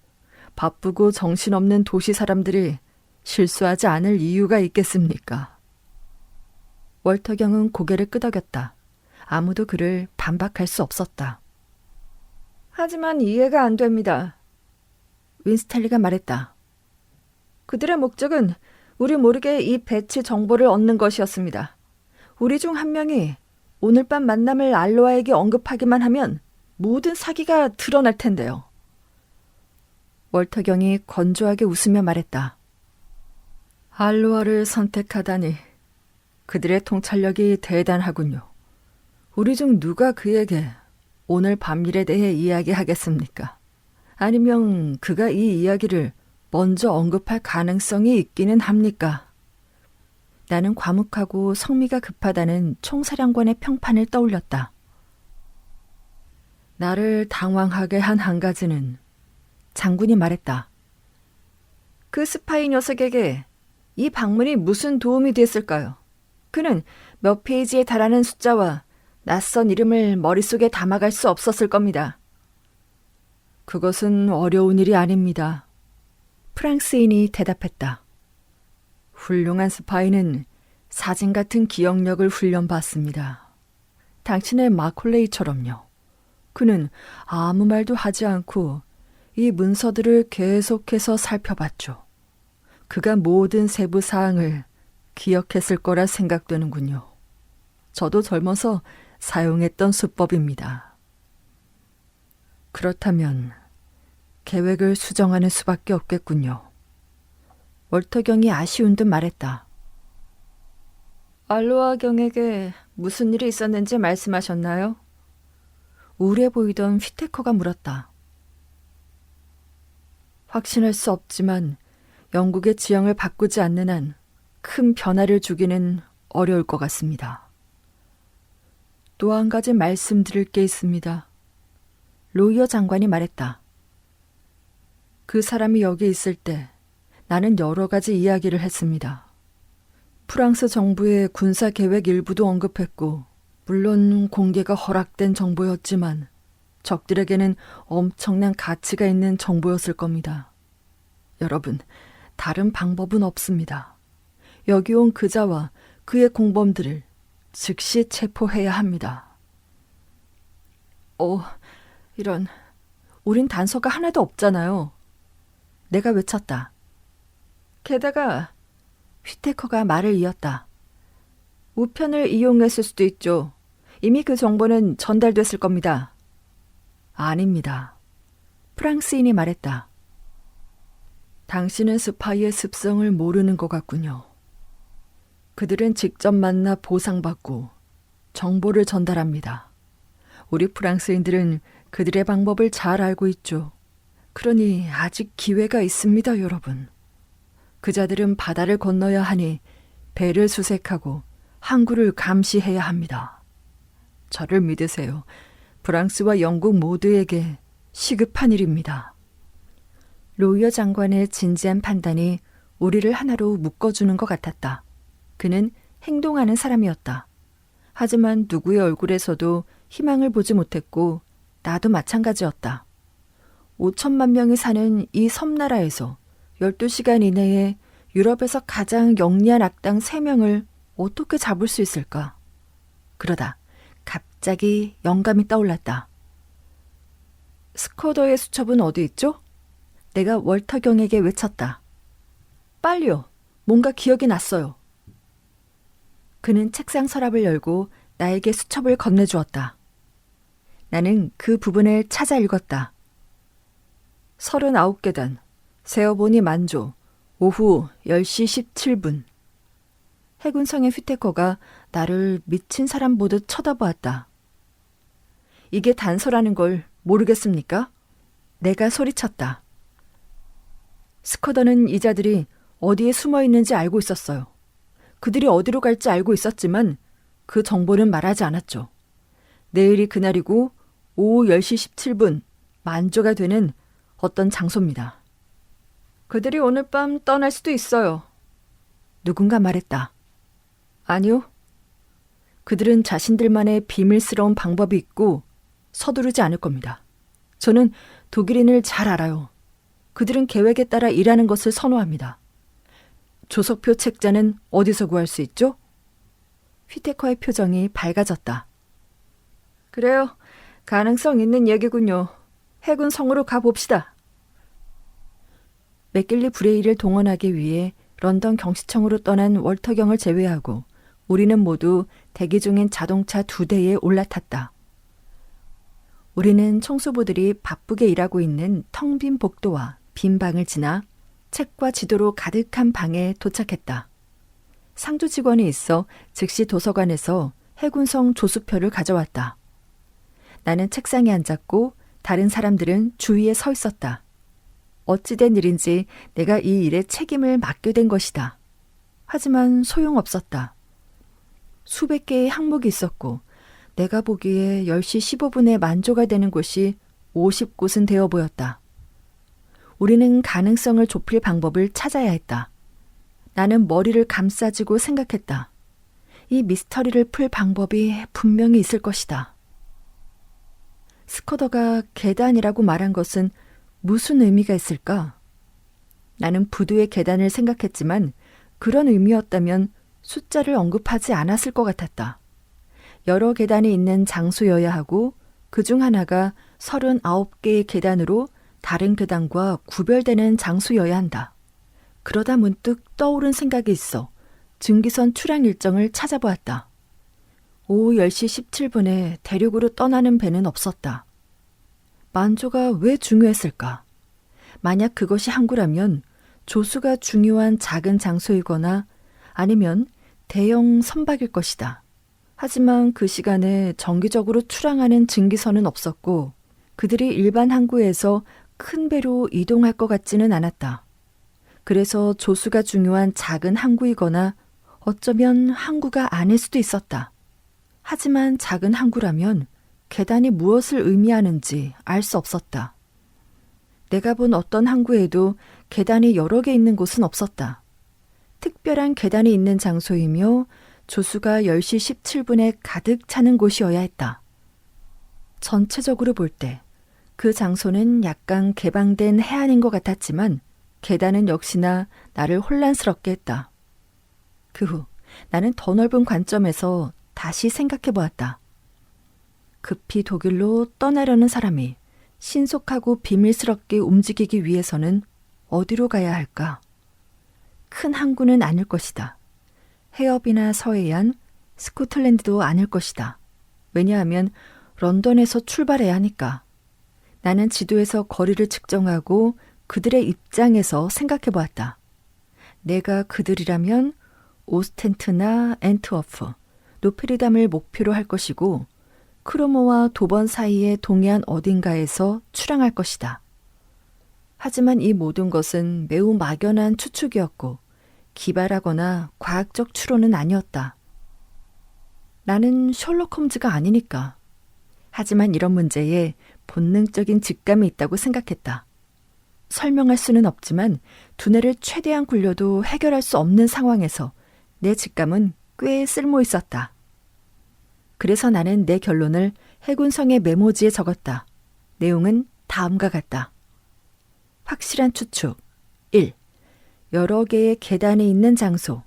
바쁘고 정신없는 도시 사람들이 실수하지 않을 이유가 있겠습니까? 월터 경은 고개를 끄덕였다. 아무도 그를 반박할 수 없었다. 하지만 이해가 안 됩니다. 윈스탈리가 말했다. 그들의 목적은 우리 모르게 이 배치 정보를 얻는 것이었습니다. 우리 중 한 명이 오늘 밤 만남을 알로아에게 언급하기만 하면 모든 사기가 드러날 텐데요. 월터 경이 건조하게 웃으며 말했다. 알로아를 선택하다니 그들의 통찰력이 대단하군요. 우리 중 누가 그에게 오늘 밤일에 대해 이야기하겠습니까? 아니면 그가 이 이야기를 먼저 언급할 가능성이 있기는 합니까? 나는 과묵하고 성미가 급하다는 총사령관의 평판을 떠올렸다. 나를 당황하게 한 한 가지는 장군이 말했다. 그 스파이 녀석에게 이 방문이 무슨 도움이 됐을까요? 그는 몇 페이지에 달하는 숫자와 낯선 이름을 머릿속에 담아갈 수 없었을 겁니다. 그것은 어려운 일이 아닙니다. 프랑스인이 대답했다. 훌륭한 스파이는 사진 같은 기억력을 훈련받습니다. 당신의 마콜레이처럼요. 그는 아무 말도 하지 않고 이 문서들을 계속해서 살펴봤죠. 그가 모든 세부 사항을 기억했을 거라 생각되는군요. 저도 젊어서 사용했던 수법입니다. 그렇다면 계획을 수정하는 수밖에 없겠군요. 월터경이 아쉬운 듯 말했다. 알로아 경에게 무슨 일이 있었는지 말씀하셨나요? 우울해 보이던 휘테커가 물었다. 확신할 수 없지만 영국의 지형을 바꾸지 않는 한 큰 변화를 주기는 어려울 것 같습니다. 또 한 가지 말씀드릴 게 있습니다. 로이어 장관이 말했다. 그 사람이 여기 있을 때 나는 여러 가지 이야기를 했습니다. 프랑스 정부의 군사 계획 일부도 언급했고, 물론 공개가 허락된 정보였지만 적들에게는 엄청난 가치가 있는 정보였을 겁니다. 여러분, 다른 방법은 없습니다. 여기 온 그자와 그의 공범들을 즉시 체포해야 합니다. 이런, 우린 단서가 하나도 없잖아요. 내가 외쳤다. 게다가 휘테커가 말을 이었다. 우편을 이용했을 수도 있죠. 이미 그 정보는 전달됐을 겁니다. 아닙니다. 프랑스인이 말했다. 당신은 스파이의 습성을 모르는 것 같군요. 그들은 직접 만나 보상받고 정보를 전달합니다. 우리 프랑스인들은 그들의 방법을 잘 알고 있죠. 그러니 아직 기회가 있습니다, 여러분. 그자들은 바다를 건너야 하니 배를 수색하고 항구를 감시해야 합니다. 저를 믿으세요. 프랑스와 영국 모두에게 시급한 일입니다. 로이어 장관의 진지한 판단이 우리를 하나로 묶어주는 것 같았다. 그는 행동하는 사람이었다. 하지만 누구의 얼굴에서도 희망을 보지 못했고 나도 마찬가지였다. 5천만 명이 사는 이 섬나라에서 12시간 이내에 유럽에서 가장 영리한 악당 3명을 어떻게 잡을 수 있을까? 그러다 갑자기 영감이 떠올랐다. 스쿼더의 수첩은 어디 있죠? 내가 월터경에게 외쳤다. 빨리요. 뭔가 기억이 났어요. 그는 책상 서랍을 열고 나에게 수첩을 건네주었다. 나는 그 부분을 찾아 읽었다. 39계단, 세어보니 만조, 오후 10시 17분. 해군성의 휘테커가 나를 미친 사람 보듯 쳐다보았다. 이게 단서라는 걸 모르겠습니까? 내가 소리쳤다. 스쿼더는 이자들이 어디에 숨어 있는지 알고 있었어요. 그들이 어디로 갈지 알고 있었지만 그 정보는 말하지 않았죠. 내일이 그날이고 오후 10시 17분 만조가 되는 어떤 장소입니다. 그들이 오늘 밤 떠날 수도 있어요. 누군가 말했다. 아니요. 그들은 자신들만의 비밀스러운 방법이 있고 서두르지 않을 겁니다. 저는 독일인을 잘 알아요. 그들은 계획에 따라 일하는 것을 선호합니다. 조석표 책자는 어디서 구할 수 있죠? 휘테커의 표정이 밝아졌다. 그래요. 가능성 있는 얘기군요. 해군 성으로 가봅시다. 맥길리 브레이를 동원하기 위해 런던 경시청으로 떠난 월터경을 제외하고 우리는 모두 대기 중인 자동차 2대에 올라탔다. 우리는 청소부들이 바쁘게 일하고 있는 텅 빈 복도와 빈 방을 지나 책과 지도로 가득한 방에 도착했다. 상주 직원이 있어 즉시 도서관에서 해군성 조수표를 가져왔다. 나는 책상에 앉았고 다른 사람들은 주위에 서 있었다. 어찌된 일인지 내가 이 일에 책임을 맡게 된 것이다. 하지만 소용없었다. 수백 개의 항목이 있었고 내가 보기에 10시 15분에 만조가 되는 곳이 50곳은 되어 보였다. 우리는 가능성을 좁힐 방법을 찾아야 했다. 나는 머리를 감싸쥐고 생각했다. 이 미스터리를 풀 방법이 분명히 있을 것이다. 스커더가 계단이라고 말한 것은 무슨 의미가 있을까? 나는 부두의 계단을 생각했지만 그런 의미였다면 숫자를 언급하지 않았을 것 같았다. 여러 계단이 있는 장소여야 하고 그중 하나가 39개의 계단으로 다른 계단과 구별되는 장소여야 한다. 그러다 문득 떠오른 생각이 있어 증기선 출항 일정을 찾아보았다. 오후 10시 17분에 대륙으로 떠나는 배는 없었다. 만조가 왜 중요했을까? 만약 그것이 항구라면 조수가 중요한 작은 장소이거나 아니면 대형 선박일 것이다. 하지만 그 시간에 정기적으로 출항하는 증기선은 없었고 그들이 일반 항구에서 큰 배로 이동할 것 같지는 않았다. 그래서 조수가 중요한 작은 항구이거나 어쩌면 항구가 아닐 수도 있었다. 하지만 작은 항구라면 계단이 무엇을 의미하는지 알 수 없었다. 내가 본 어떤 항구에도 계단이 여러 개 있는 곳은 없었다. 특별한 계단이 있는 장소이며 조수가 10시 17분에 가득 차는 곳이어야 했다. 전체적으로 볼 때 그 장소는 약간 개방된 해안인 것 같았지만 계단은 역시나 나를 혼란스럽게 했다. 그 후 나는 더 넓은 관점에서 다시 생각해 보았다. 급히 독일로 떠나려는 사람이 신속하고 비밀스럽게 움직이기 위해서는 어디로 가야 할까? 큰 항구는 아닐 것이다. 해협이나 서해안, 스코틀랜드도 아닐 것이다. 왜냐하면 런던에서 출발해야 하니까. 나는 지도에서 거리를 측정하고 그들의 입장에서 생각해 보았다. 내가 그들이라면 오스텐트나 앤트워프, 노페르담을 목표로 할 것이고 크로모와 도번 사이의 동해안 어딘가에서 출항할 것이다. 하지만 이 모든 것은 매우 막연한 추측이었고 기발하거나 과학적 추론은 아니었다. 나는 셜록 홈즈가 아니니까. 하지만 이런 문제에 본능적인 직감이 있다고 생각했다. 설명할 수는 없지만 두뇌를 최대한 굴려도 해결할 수 없는 상황에서 내 직감은 꽤 쓸모 있었다. 그래서 나는 내 결론을 해군성의 메모지에 적었다. 내용은 다음과 같다. 확실한 추측. 1. 여러 개의 계단이 있는 장소.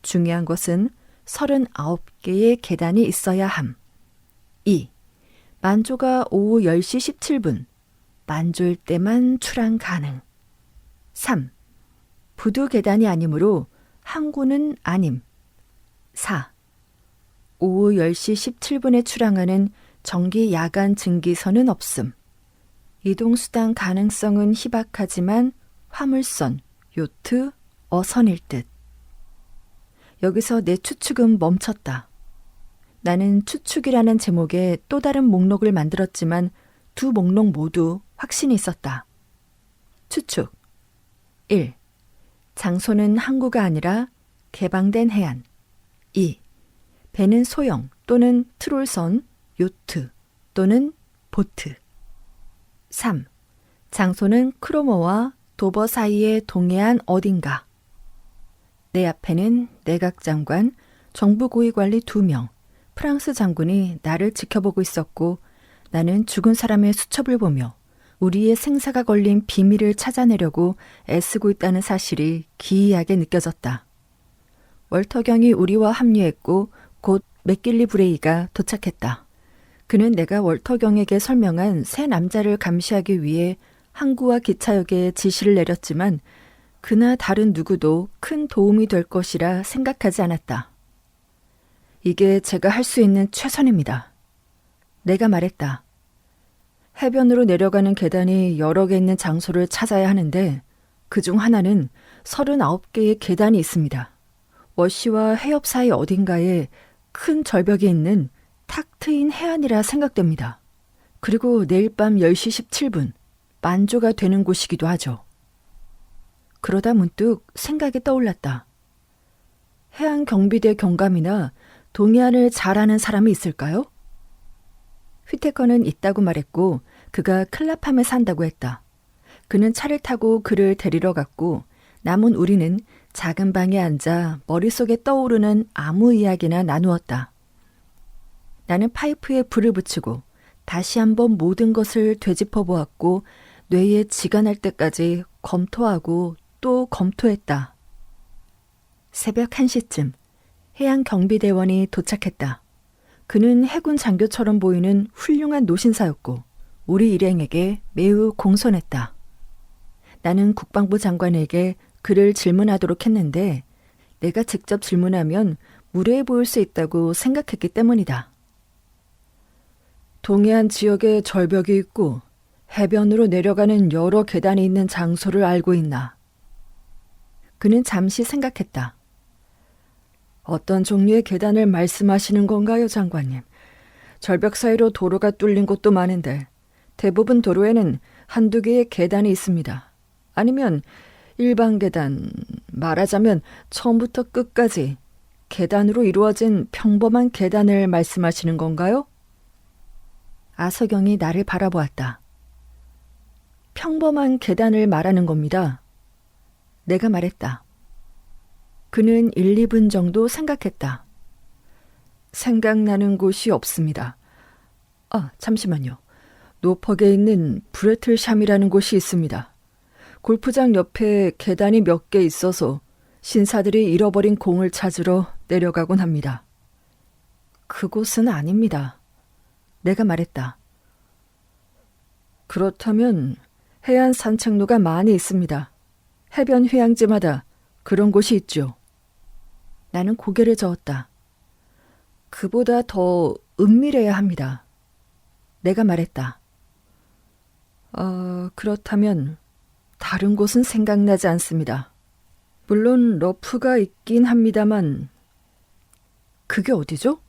중요한 것은 39개의 계단이 있어야 함. 2. 만조가 오후 10시 17분. 만조일 때만 출항 가능. 3. 부두 계단이 아니므로 항구는 아님. 4. 오후 10시 17분에 출항하는 정기 야간 증기선은 없음. 이동수단 가능성은 희박하지만 화물선, 요트, 어선일 듯. 여기서 내 추측은 멈췄다. 나는 추측이라는 제목의 또 다른 목록을 만들었지만 두 목록 모두 확신이 있었다. 추측 1. 장소는 항구가 아니라 개방된 해안. 2. 배는 소형 또는 트롤선, 요트 또는 보트. 3. 장소는 크로모와 도버 사이의 동해안 어딘가. 내 앞에는 내각장관, 정부 고위관리 2명, 프랑스 장군이 나를 지켜보고 있었고 나는 죽은 사람의 수첩을 보며 우리의 생사가 걸린 비밀을 찾아내려고 애쓰고 있다는 사실이 기이하게 느껴졌다. 월터경이 우리와 합류했고 곧 맥길리 브레이가 도착했다. 그는 내가 월터경에게 설명한 세 남자를 감시하기 위해 항구와 기차역에 지시를 내렸지만 그나 다른 누구도 큰 도움이 될 것이라 생각하지 않았다. 이게 제가 할 수 있는 최선입니다. 내가 말했다. 해변으로 내려가는 계단이 여러 개 있는 장소를 찾아야 하는데 그중 하나는 39개의 계단이 있습니다. 워시와 해협 사이 어딘가에 큰 절벽이 있는 탁 트인 해안이라 생각됩니다. 그리고 내일 밤 10시 17분 만조가 되는 곳이기도 하죠. 그러다 문득 생각이 떠올랐다. 해안 경비대 경감이나 동해안을 잘 아는 사람이 있을까요? 휘테커는 있다고 말했고 그가 클라팜에 산다고 했다. 그는 차를 타고 그를 데리러 갔고 남은 우리는 작은 방에 앉아 머릿속에 떠오르는 아무 이야기나 나누었다. 나는 파이프에 불을 붙이고 다시 한번 모든 것을 되짚어 보았고 뇌에 지가 날 때까지 검토하고 또 검토했다. 새벽 1시쯤 해양 경비대원이 도착했다. 그는 해군 장교처럼 보이는 훌륭한 노신사였고 우리 일행에게 매우 공손했다. 나는 국방부 장관에게 그를 질문하도록 했는데 내가 직접 질문하면 무례해 보일 수 있다고 생각했기 때문이다. 동해안 지역에 절벽이 있고 해변으로 내려가는 여러 계단이 있는 장소를 알고 있나? 그는 잠시 생각했다. 어떤 종류의 계단을 말씀하시는 건가요, 장관님? 절벽 사이로 도로가 뚫린 곳도 많은데 대부분 도로에는 한두 개의 계단이 있습니다. 아니면 일반 계단, 말하자면 처음부터 끝까지 계단으로 이루어진 평범한 계단을 말씀하시는 건가요? 아서경이 나를 바라보았다. 평범한 계단을 말하는 겁니다. 내가 말했다. 그는 1, 2분 정도 생각했다. 생각나는 곳이 없습니다. 잠시만요. 노퍽에 있는 브레틀샴이라는 곳이 있습니다. 골프장 옆에 계단이 몇 개 있어서 신사들이 잃어버린 공을 찾으러 내려가곤 합니다. 그곳은 아닙니다. 내가 말했다. 그렇다면 해안 산책로가 많이 있습니다. 해변 휴양지마다 그런 곳이 있죠. 나는 고개를 저었다. 그보다 더 은밀해야 합니다. 내가 말했다. 그렇다면 다른 곳은 생각나지 않습니다. 물론 러프가 있긴 합니다만 그게 어디죠?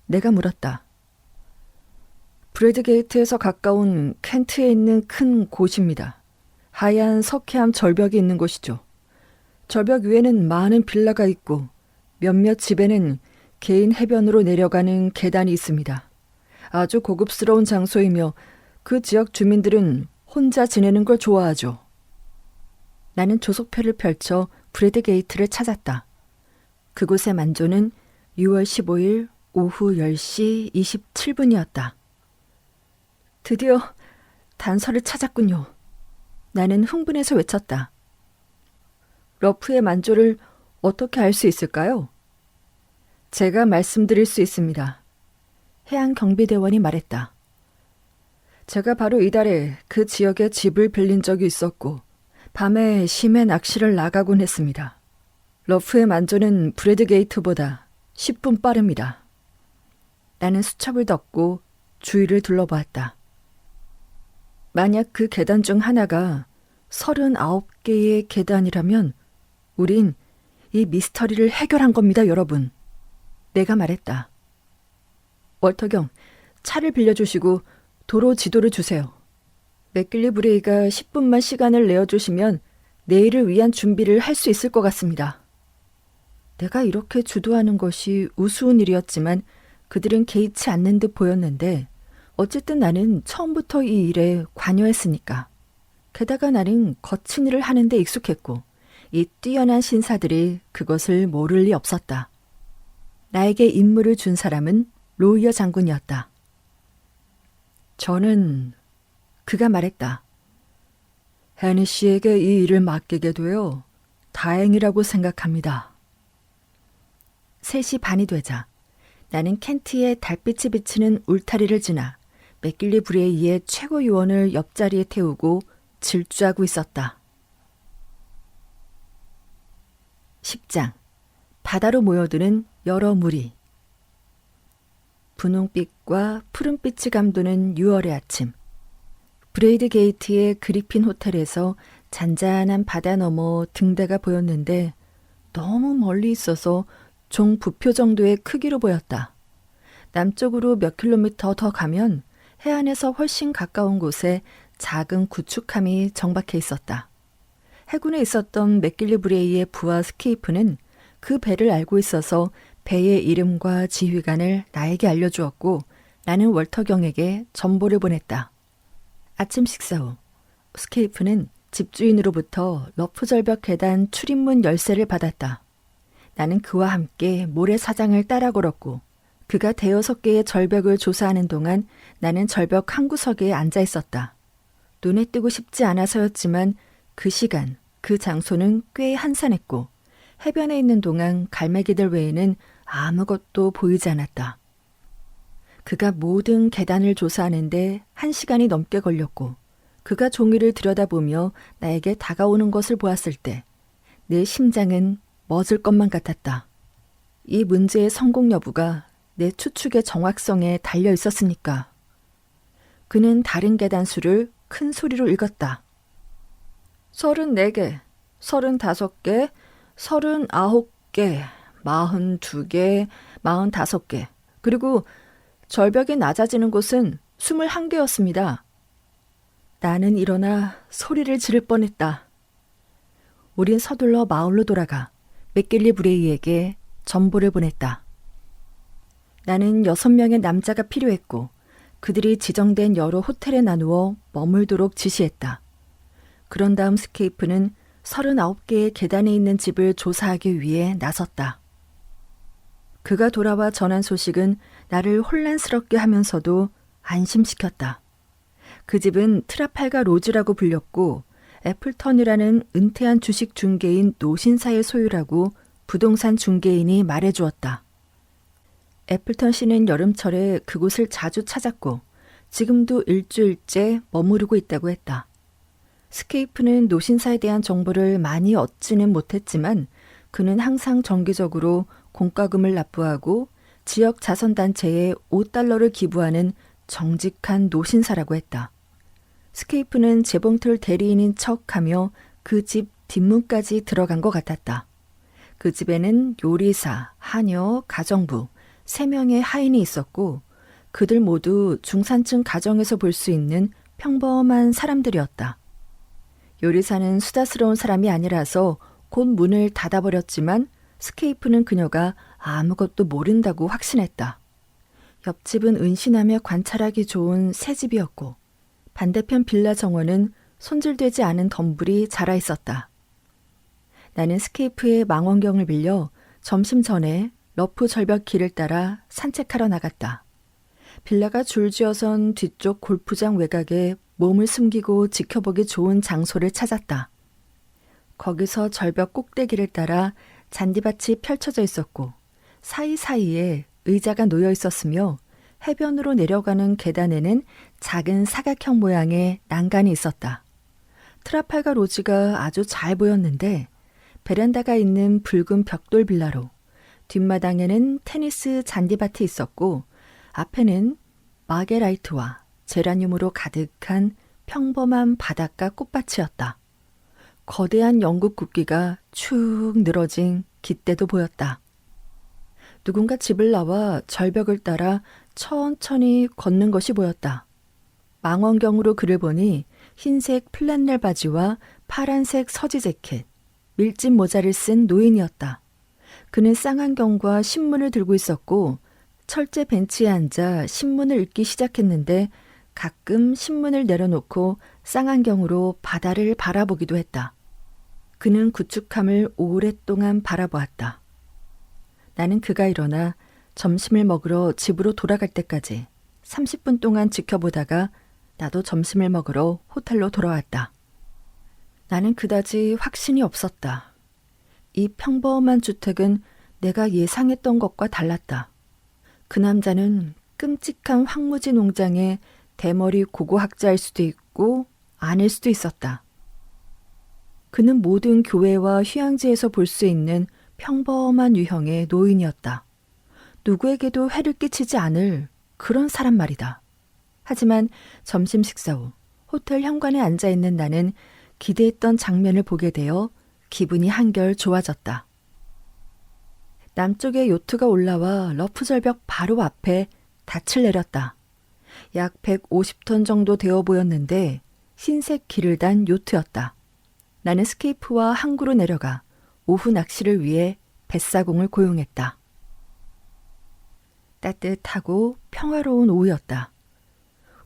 내가 물었다. 브래드게이트에서 가까운 켄트에 있는 큰 곳입니다. 하얀 석회암 절벽이 있는 곳이죠. 절벽 위에는 많은 빌라가 있고 몇몇 집에는 개인 해변으로 내려가는 계단이 있습니다. 아주 고급스러운 장소이며 그 지역 주민들은 혼자 지내는 걸 좋아하죠. 나는 조속표를 펼쳐 브래드게이트를 찾았다. 그곳의 만조는 6월 15일 오후 10시 27분이었다. 드디어 단서를 찾았군요. 나는 흥분해서 외쳤다. 러프의 만조를 어떻게 알 수 있을까요? 제가 말씀드릴 수 있습니다. 해양 경비대원이 말했다. 제가 바로 이달에 그 지역에 집을 빌린 적이 있었고 밤에 심해 낚시를 나가곤 했습니다. 러프의 만조는 브래드게이트보다 10분 빠릅니다. 나는 수첩을 덮고 주위를 둘러보았다. 만약 그 계단 중 하나가 39개의 계단이라면 우린 이 미스터리를 해결한 겁니다, 여러분. 내가 말했다. 월터경, 차를 빌려주시고 도로 지도를 주세요. 맥길리 브레이가 10분만 시간을 내어주시면 내일을 위한 준비를 할 수 있을 것 같습니다. 내가 이렇게 주도하는 것이 우스운 일이었지만 그들은 개의치 않는 듯 보였는데 어쨌든 나는 처음부터 이 일에 관여했으니까. 게다가 나는 거친 일을 하는 데 익숙했고 이 뛰어난 신사들이 그것을 모를 리 없었다. 나에게 임무를 준 사람은 로이어 장군이었다. 저는 그가 말했다. 해니 씨에게 이 일을 맡기게 되어 다행이라고 생각합니다. 3시 반이 되자 나는 켄트의 달빛이 비치는 울타리를 지나 맥길리 브레이의 최고 요원을 옆자리에 태우고 질주하고 있었다. 10장. 바다로 모여드는 여러 무리. 분홍빛과 푸른빛이 감도는 6월의 아침. 브레이드 게이트의 그리핀 호텔에서 잔잔한 바다 너머 등대가 보였는데 너무 멀리 있어서 종 부표 정도의 크기로 보였다. 남쪽으로 몇 킬로미터 더 가면 해안에서 훨씬 가까운 곳에 작은 구축함이 정박해 있었다. 해군에 있었던 맥길리 브레이의 부하 스케이프는 그 배를 알고 있어서 배의 이름과 지휘관을 나에게 알려주었고 나는 월터경에게 전보를 보냈다. 아침 식사 후 스케이프는 집주인으로부터 러프 절벽 계단 출입문 열쇠를 받았다. 나는 그와 함께 모래사장을 따라 걸었고 그가 대여섯 개의 절벽을 조사하는 동안 나는 절벽 한 구석에 앉아 있었다. 눈에 뜨고 싶지 않아서였지만 그 시간, 그 장소는 꽤 한산했고 해변에 있는 동안 갈매기들 외에는 아무것도 보이지 않았다. 그가 모든 계단을 조사하는데 1시간이 넘게 걸렸고 그가 종이를 들여다보며 나에게 다가오는 것을 보았을 때 내 심장은 멎을 것만 같았다. 이 문제의 성공 여부가 내 추측의 정확성에 달려 있었으니까. 그는 다른 계단 수를 큰 소리로 읽었다. 34개, 35개, 39개, 42개, 45개, 그리고 절벽이 낮아지는 곳은 21개였습니다. 나는 일어나 소리를 지를 뻔했다. 우린 서둘러 마을로 돌아가 맥길리 브레이에게 전보를 보냈다. 나는 6명의 남자가 필요했고 그들이 지정된 여러 호텔에 나누어 머물도록 지시했다. 그런 다음 스케이프는 39개의 계단에 있는 집을 조사하기 위해 나섰다. 그가 돌아와 전한 소식은 나를 혼란스럽게 하면서도 안심시켰다. 그 집은 트라팔가 로즈라고 불렸고 애플턴이라는 은퇴한 주식 중개인 노신사의 소유라고 부동산 중개인이 말해주었다. 애플턴 씨는 여름철에 그곳을 자주 찾았고 지금도 일주일째 머무르고 있다고 했다. 스케이프는 노신사에 대한 정보를 많이 얻지는 못했지만 그는 항상 정기적으로 공과금을 납부하고 지역 자선단체에 $5를 기부하는 정직한 노신사라고 했다. 스케이프는 재봉틀 대리인인 척하며 그 집 뒷문까지 들어간 것 같았다. 그 집에는 요리사, 하녀, 가정부 3명의 하인이 있었고 그들 모두 중산층 가정에서 볼 수 있는 평범한 사람들이었다. 요리사는 수다스러운 사람이 아니라서 곧 문을 닫아버렸지만 스케이프는 그녀가 아무것도 모른다고 확신했다. 옆집은 은신하며 관찰하기 좋은 새 집이었고 반대편 빌라 정원은 손질되지 않은 덤불이 자라 있었다. 나는 스케이프의 망원경을 빌려 점심 전에 러프 절벽 길을 따라 산책하러 나갔다. 빌라가 줄지어선 뒤쪽 골프장 외곽에 몸을 숨기고 지켜보기 좋은 장소를 찾았다. 거기서 절벽 꼭대기를 따라 잔디밭이 펼쳐져 있었고 사이사이에 의자가 놓여 있었으며 해변으로 내려가는 계단에는 작은 사각형 모양의 난간이 있었다. 트라팔가 로지가 아주 잘 보였는데 베란다가 있는 붉은 벽돌 빌라로 뒷마당에는 테니스 잔디밭이 있었고 앞에는 마게라이트와 제라늄으로 가득한 평범한 바닷가 꽃밭이었다. 거대한 영국 국기가 축 늘어진 깃대도 보였다. 누군가 집을 나와 절벽을 따라 천천히 걷는 것이 보였다. 망원경으로 그를 보니 흰색 플란넬 바지와 파란색 서지 재킷, 밀짚 모자를 쓴 노인이었다. 그는 쌍안경과 신문을 들고 있었고 철제 벤치에 앉아 신문을 읽기 시작했는데 가끔 신문을 내려놓고 쌍안경으로 바다를 바라보기도 했다. 그는 구축함을 오랫동안 바라보았다. 나는 그가 일어나 점심을 먹으러 집으로 돌아갈 때까지 30분 동안 지켜보다가 나도 점심을 먹으러 호텔로 돌아왔다. 나는 그다지 확신이 없었다. 이 평범한 주택은 내가 예상했던 것과 달랐다. 그 남자는 끔찍한 황무지 농장의 대머리 고고학자일 수도 있고 아닐 수도 있었다. 그는 모든 교회와 휴양지에서 볼 수 있는 평범한 유형의 노인이었다. 누구에게도 해를 끼치지 않을 그런 사람 말이다. 하지만 점심 식사 후 호텔 현관에 앉아있는 나는 기대했던 장면을 보게 되어 기분이 한결 좋아졌다. 남쪽에 요트가 올라와 러프 절벽 바로 앞에 닻을 내렸다. 약 150톤 정도 되어 보였는데 흰색 길을 단 요트였다. 나는 스케이프와 항구로 내려가 오후 낚시를 위해 뱃사공을 고용했다. 따뜻하고 평화로운 오후였다.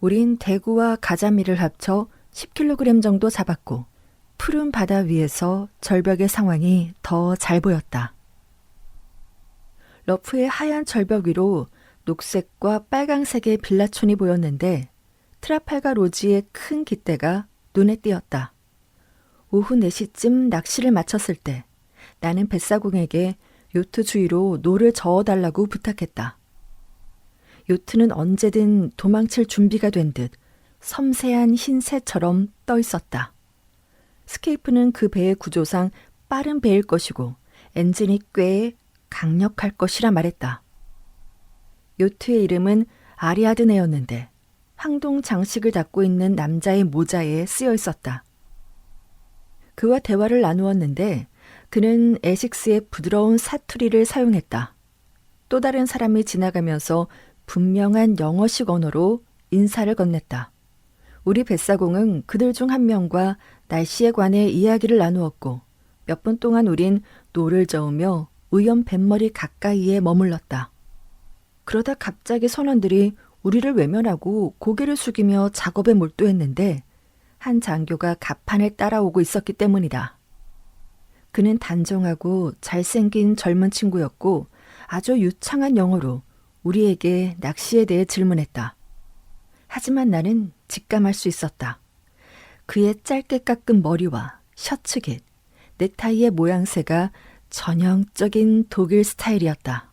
우린 대구와 가자미를 합쳐 10kg 정도 잡았고 푸른 바다 위에서 절벽의 상황이 더 잘 보였다. 러프의 하얀 절벽 위로 녹색과 빨강색의 빌라촌이 보였는데 트라팔가 로지의 큰 깃대가 눈에 띄었다. 오후 4시쯤 낚시를 마쳤을 때 나는 뱃사공에게 요트 주위로 노를 저어달라고 부탁했다. 요트는 언제든 도망칠 준비가 된 듯 섬세한 흰 새처럼 떠 있었다. 스케이프는 그 배의 구조상 빠른 배일 것이고 엔진이 꽤 강력할 것이라 말했다. 요트의 이름은 아리아드네였는데 황동 장식을 닦고 있는 남자의 모자에 쓰여 있었다. 그와 대화를 나누었는데 그는 에식스의 부드러운 사투리를 사용했다. 또 다른 사람이 지나가면서 분명한 영어식 언어로 인사를 건넸다. 우리 뱃사공은 그들 중 한 명과 날씨에 관해 이야기를 나누었고 몇 분 동안 우린 노를 저으며 우연 뱃머리 가까이에 머물렀다. 그러다 갑자기 선원들이 우리를 외면하고 고개를 숙이며 작업에 몰두했는데 한 장교가 갑판을 따라오고 있었기 때문이다. 그는 단정하고 잘생긴 젊은 친구였고 아주 유창한 영어로 우리에게 낚시에 대해 질문했다. 하지만 나는 직감할 수 있었다. 그의 짧게 깎은 머리와 셔츠깃, 넥타이의 모양새가 전형적인 독일 스타일이었다.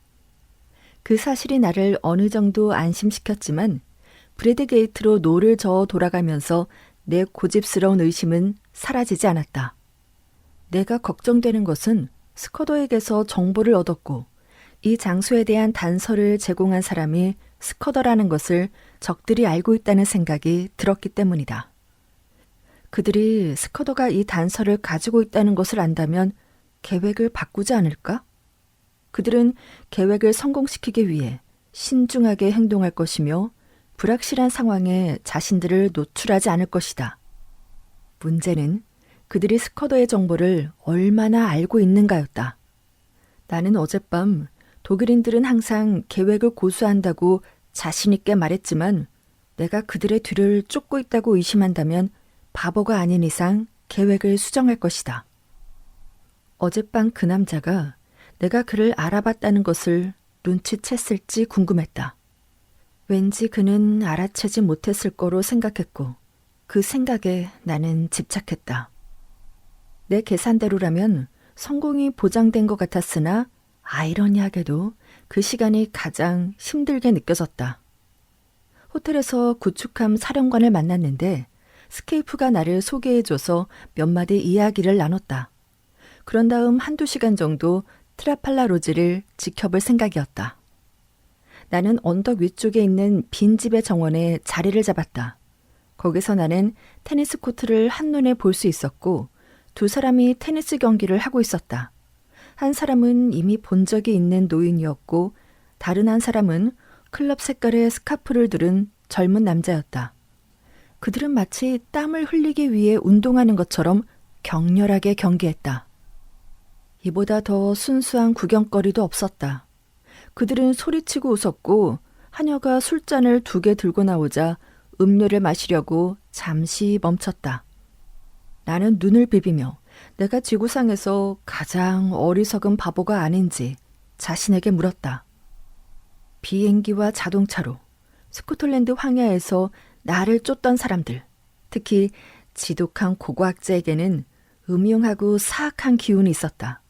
그 사실이 나를 어느 정도 안심시켰지만 브래드 게이트로 노를 저어 돌아가면서 내 고집스러운 의심은 사라지지 않았다. 내가 걱정되는 것은 스커더에게서 정보를 얻었고 이 장소에 대한 단서를 제공한 사람이 스커더라는 것을 적들이 알고 있다는 생각이 들었기 때문이다. 그들이 스커더가 이 단서를 가지고 있다는 것을 안다면 계획을 바꾸지 않을까? 그들은 계획을 성공시키기 위해 신중하게 행동할 것이며 불확실한 상황에 자신들을 노출하지 않을 것이다. 문제는 그들이 스커더의 정보를 얼마나 알고 있는가였다. 나는 어젯밤 독일인들은 항상 계획을 고수한다고 자신 있게 말했지만 내가 그들의 뒤를 쫓고 있다고 의심한다면 바보가 아닌 이상 계획을 수정할 것이다. 어젯밤 그 남자가 내가 그를 알아봤다는 것을 눈치챘을지 궁금했다. 왠지 그는 알아채지 못했을 거로 생각했고 그 생각에 나는 집착했다. 내 계산대로라면 성공이 보장된 것 같았으나 아이러니하게도 그 시간이 가장 힘들게 느껴졌다. 호텔에서 구축함 사령관을 만났는데 스케이프가 나를 소개해줘서 몇 마디 이야기를 나눴다. 그런 다음 1~2시간 정도 트라팔라 로지를 지켜볼 생각이었다. 나는 언덕 위쪽에 있는 빈집의 정원에 자리를 잡았다. 거기서 나는 테니스 코트를 한눈에 볼 수 있었고 2사람이 테니스 경기를 하고 있었다. 한 사람은 이미 본 적이 있는 노인이었고 다른 한 사람은 클럽 색깔의 스카프를 두른 젊은 남자였다. 그들은 마치 땀을 흘리기 위해 운동하는 것처럼 격렬하게 경기했다. 이보다 더 순수한 구경거리도 없었다. 그들은 소리치고 웃었고 하녀가 술잔을 2개 들고 나오자 음료를 마시려고 잠시 멈췄다. 나는 눈을 비비며 내가 지구상에서 가장 어리석은 바보가 아닌지 자신에게 물었다. 비행기와 자동차로 스코틀랜드 황야에서 나를 쫓던 사람들, 특히 지독한 고고학자에게는 음흉하고 사악한 기운이 있었다.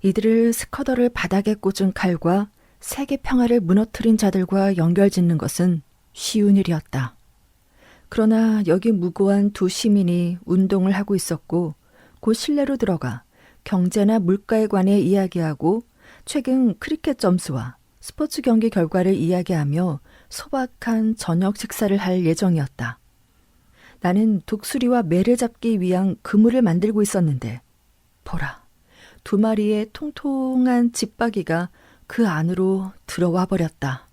이들을 스커더를 바닥에 꽂은 칼과 세계 평화를 무너뜨린 자들과 연결짓는 것은 쉬운 일이었다. 그러나 여기 무고한 2 시민이 운동을 하고 있었고 곧 실내로 들어가 경제나 물가에 관해 이야기하고 최근 크리켓 점수와 스포츠 경기 결과를 이야기하며 소박한 저녁 식사를 할 예정이었다. 나는 독수리와 매를 잡기 위한 그물을 만들고 있었는데 보라, 2마리의 통통한 집박이가 그 안으로 들어와 버렸다.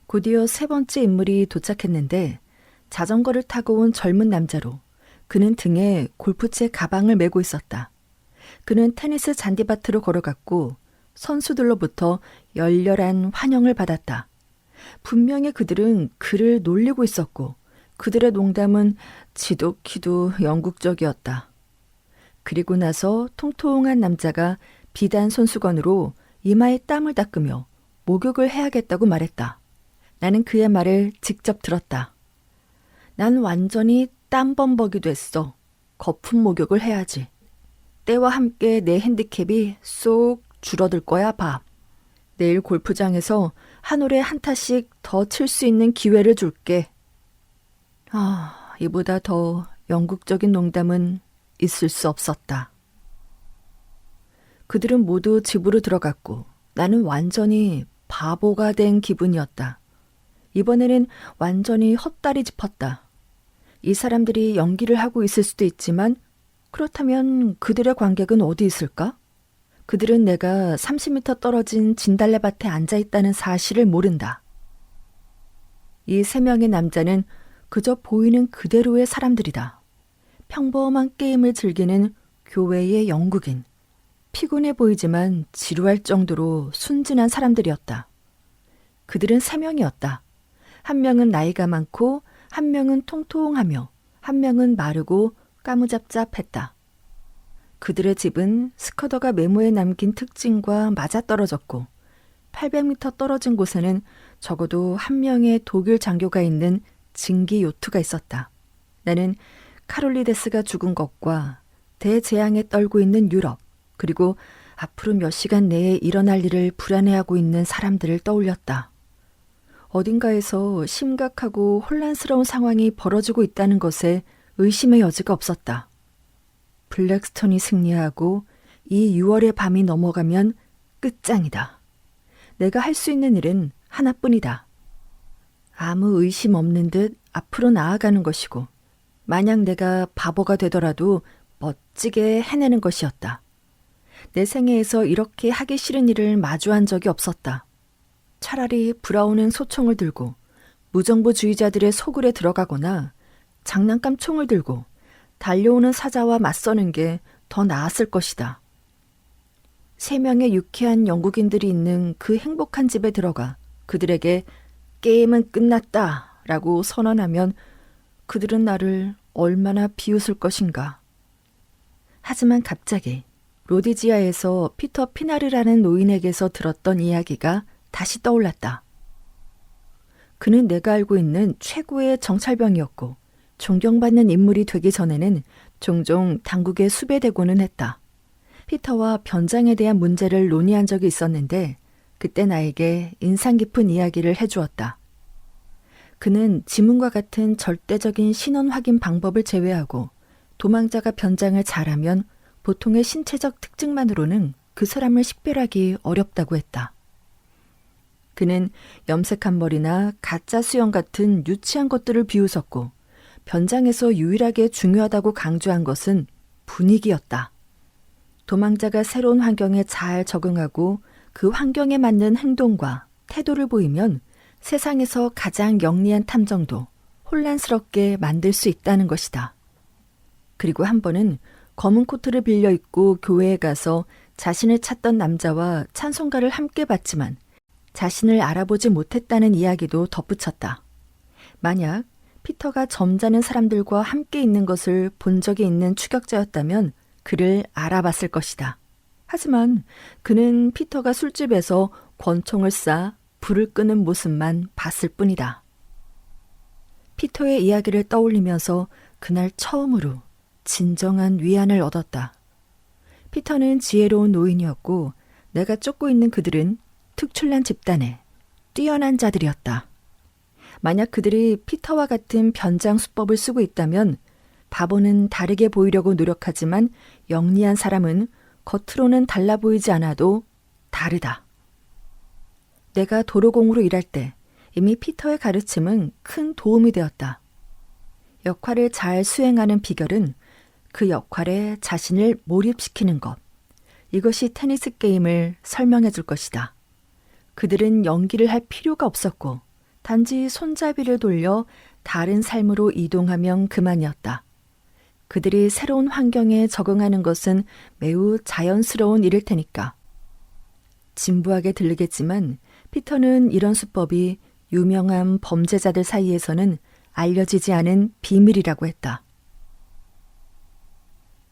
곧이어 3번째 인물이 도착했는데 자전거를 타고 온 젊은 남자로 그는 등에 골프채 가방을 메고 있었다. 그는 테니스 잔디밭으로 걸어갔고 선수들로부터 열렬한 환영을 받았다. 분명히 그들은 그를 놀리고 있었고 그들의 농담은 지독히도 영국적이었다. 그리고 나서 통통한 남자가 비단 손수건으로 이마에 땀을 닦으며 목욕을 해야겠다고 말했다. 나는 그의 말을 직접 들었다. 난 완전히 땀범벅이 됐어. 거품 목욕을 해야지. 때와 함께 내 핸디캡이 쏙 줄어들 거야 봐. 내일 골프장에서 한 홀에 한 타씩 더 칠 수 있는 기회를 줄게. 이보다 더 영국적인 농담은 있을 수 없었다. 그들은 모두 집으로 들어갔고 나는 완전히 바보가 된 기분이었다. 이번에는 완전히 헛다리 짚었다. 이 사람들이 연기를 하고 있을 수도 있지만 그렇다면 그들의 관객은 어디 있을까? 그들은 내가 30m 떨어진 진달래밭에 앉아있다는 사실을 모른다. 이 3명의 남자는 그저 보이는 그대로의 사람들이다. 평범한 게임을 즐기는 교외의 영국인. 피곤해 보이지만 지루할 정도로 순진한 사람들이었다. 그들은 3명이었다. 한 명은 나이가 많고 한 명은 통통하며 한 명은 마르고 까무잡잡했다. 그들의 집은 스커더가 메모에 남긴 특징과 맞아떨어졌고 800m 떨어진 곳에는 적어도 한 명의 독일 장교가 있는 증기 요트가 있었다. 나는 카롤리데스가 죽은 것과 대재앙에 떨고 있는 유럽, 그리고 앞으로 몇 시간 내에 일어날 일을 불안해하고 있는 사람들을 떠올렸다. 어딘가에서 심각하고 혼란스러운 상황이 벌어지고 있다는 것에 의심의 여지가 없었다. 블랙스톤이 승리하고 이 6월의 밤이 넘어가면 끝장이다. 내가 할 수 있는 일은 하나뿐이다. 아무 의심 없는 듯 앞으로 나아가는 것이고 만약 내가 바보가 되더라도 멋지게 해내는 것이었다. 내 생애에서 이렇게 하기 싫은 일을 마주한 적이 없었다. 차라리 불아오는 소총을 들고 무정부주의자들의 소굴에 들어가거나 장난감 총을 들고 달려오는 사자와 맞서는 게 더 나았을 것이다. 3명의 유쾌한 영국인들이 있는 그 행복한 집에 들어가 그들에게 게임은 끝났다 라고 선언하면 그들은 나를 얼마나 비웃을 것인가. 하지만 갑자기 로디지아에서 피터 피나르라는 노인에게서 들었던 이야기가 다시 떠올랐다. 그는 내가 알고 있는 최고의 정찰병이었고 존경받는 인물이 되기 전에는 종종 당국에 수배되고는 했다. 피터와 변장에 대한 문제를 논의한 적이 있었는데 그때 나에게 인상 깊은 이야기를 해주었다. 그는 지문과 같은 절대적인 신원 확인 방법을 제외하고 도망자가 변장을 잘하면 보통의 신체적 특징만으로는 그 사람을 식별하기 어렵다고 했다. 그는 염색한 머리나 가짜 수염 같은 유치한 것들을 비웃었고 변장에서 유일하게 중요하다고 강조한 것은 분위기였다. 도망자가 새로운 환경에 잘 적응하고 그 환경에 맞는 행동과 태도를 보이면 세상에서 가장 영리한 탐정도 혼란스럽게 만들 수 있다는 것이다. 그리고 한 번은 검은 코트를 빌려 입고 교회에 가서 자신을 찾던 남자와 찬송가를 함께 봤지만 자신을 알아보지 못했다는 이야기도 덧붙였다. 만약 피터가 점잖은 사람들과 함께 있는 것을 본 적이 있는 추격자였다면 그를 알아봤을 것이다. 하지만 그는 피터가 술집에서 권총을 쏴 불을 끄는 모습만 봤을 뿐이다. 피터의 이야기를 떠올리면서 그날 처음으로 진정한 위안을 얻었다. 피터는 지혜로운 노인이었고 내가 쫓고 있는 그들은 특출난 집단의 뛰어난 자들이었다. 만약 그들이 피터와 같은 변장 수법을 쓰고 있다면 바보는 다르게 보이려고 노력하지만 영리한 사람은 겉으로는 달라 보이지 않아도 다르다. 내가 도로공으로 일할 때 이미 피터의 가르침은 큰 도움이 되었다. 역할을 잘 수행하는 비결은 그 역할에 자신을 몰입시키는 것. 이것이 테니스 게임을 설명해 줄 것이다. 그들은 연기를 할 필요가 없었고 단지 손잡이를 돌려 다른 삶으로 이동하면 그만이었다. 그들이 새로운 환경에 적응하는 것은 매우 자연스러운 일일 테니까. 진부하게 들리겠지만 피터는 이런 수법이 유명한 범죄자들 사이에서는 알려지지 않은 비밀이라고 했다.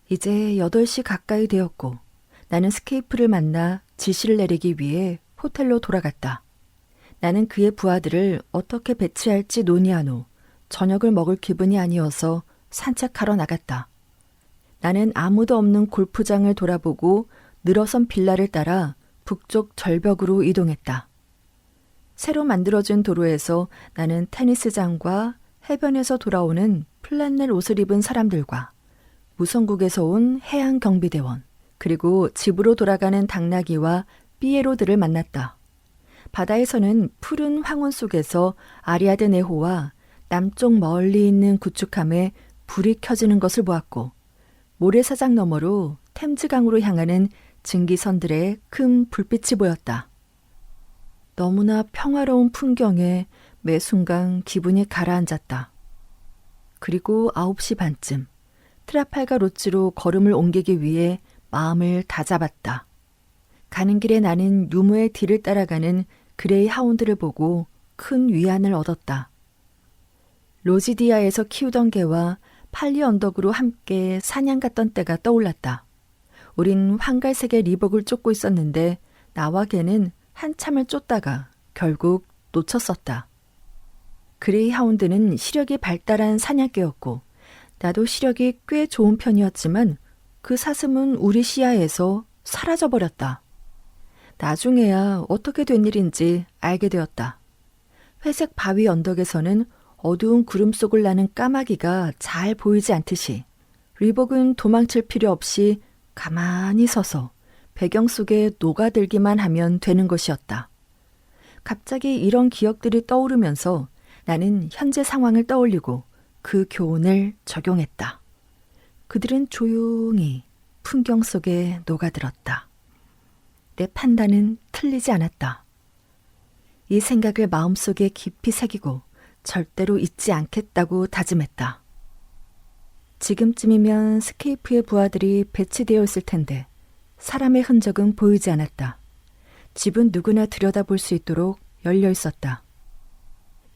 이제 8시 가까이 되었고 나는 스케이프를 만나 지시를 내리기 위해 호텔로 돌아갔다. 나는 그의 부하들을 어떻게 배치할지 논의한 후 저녁을 먹을 기분이 아니어서 산책하러 나갔다. 나는 아무도 없는 골프장을 돌아보고 늘어선 빌라를 따라 북쪽 절벽으로 이동했다. 새로 만들어진 도로에서 나는 테니스장과 해변에서 돌아오는 플랜넬 옷을 입은 사람들과 무성국에서 온 해양경비대원, 그리고 집으로 돌아가는 당나귀와 삐에로들을 만났다. 바다에서는 푸른 황혼 속에서 아리아드 네호와 남쪽 멀리 있는 구축함에 불이 켜지는 것을 보았고 모래사장 너머로 템즈강으로 향하는 증기선들의 큰 불빛이 보였다. 너무나 평화로운 풍경에 매 순간 기분이 가라앉았다. 그리고 9시 반쯤 트라팔가 로치로 걸음을 옮기기 위해 마음을 다잡았다. 가는 길에 나는 유무의 뒤를 따라가는 그레이 하운드를 보고 큰 위안을 얻었다. 로지디아에서 키우던 개와 팔리 언덕으로 함께 사냥 갔던 때가 떠올랐다. 우린 황갈색의 리복을 쫓고 있었는데 나와 개는 한참을 쫓다가 결국 놓쳤었다. 그레이 하운드는 시력이 발달한 사냥개였고 나도 시력이 꽤 좋은 편이었지만 그 사슴은 우리 시야에서 사라져버렸다. 나중에야 어떻게 된 일인지 알게 되었다. 회색 바위 언덕에서는 어두운 구름 속을 나는 까마귀가 잘 보이지 않듯이 리복은 도망칠 필요 없이 가만히 서서 배경 속에 녹아들기만 하면 되는 것이었다. 갑자기 이런 기억들이 떠오르면서 나는 현재 상황을 떠올리고 그 교훈을 적용했다. 그들은 조용히 풍경 속에 녹아들었다. 내 판단은 틀리지 않았다. 이 생각을 마음속에 깊이 새기고 절대로 잊지 않겠다고 다짐했다. 지금쯤이면 스케이프의 부하들이 배치되어 있을 텐데 사람의 흔적은 보이지 않았다. 집은 누구나 들여다볼 수 있도록 열려 있었다.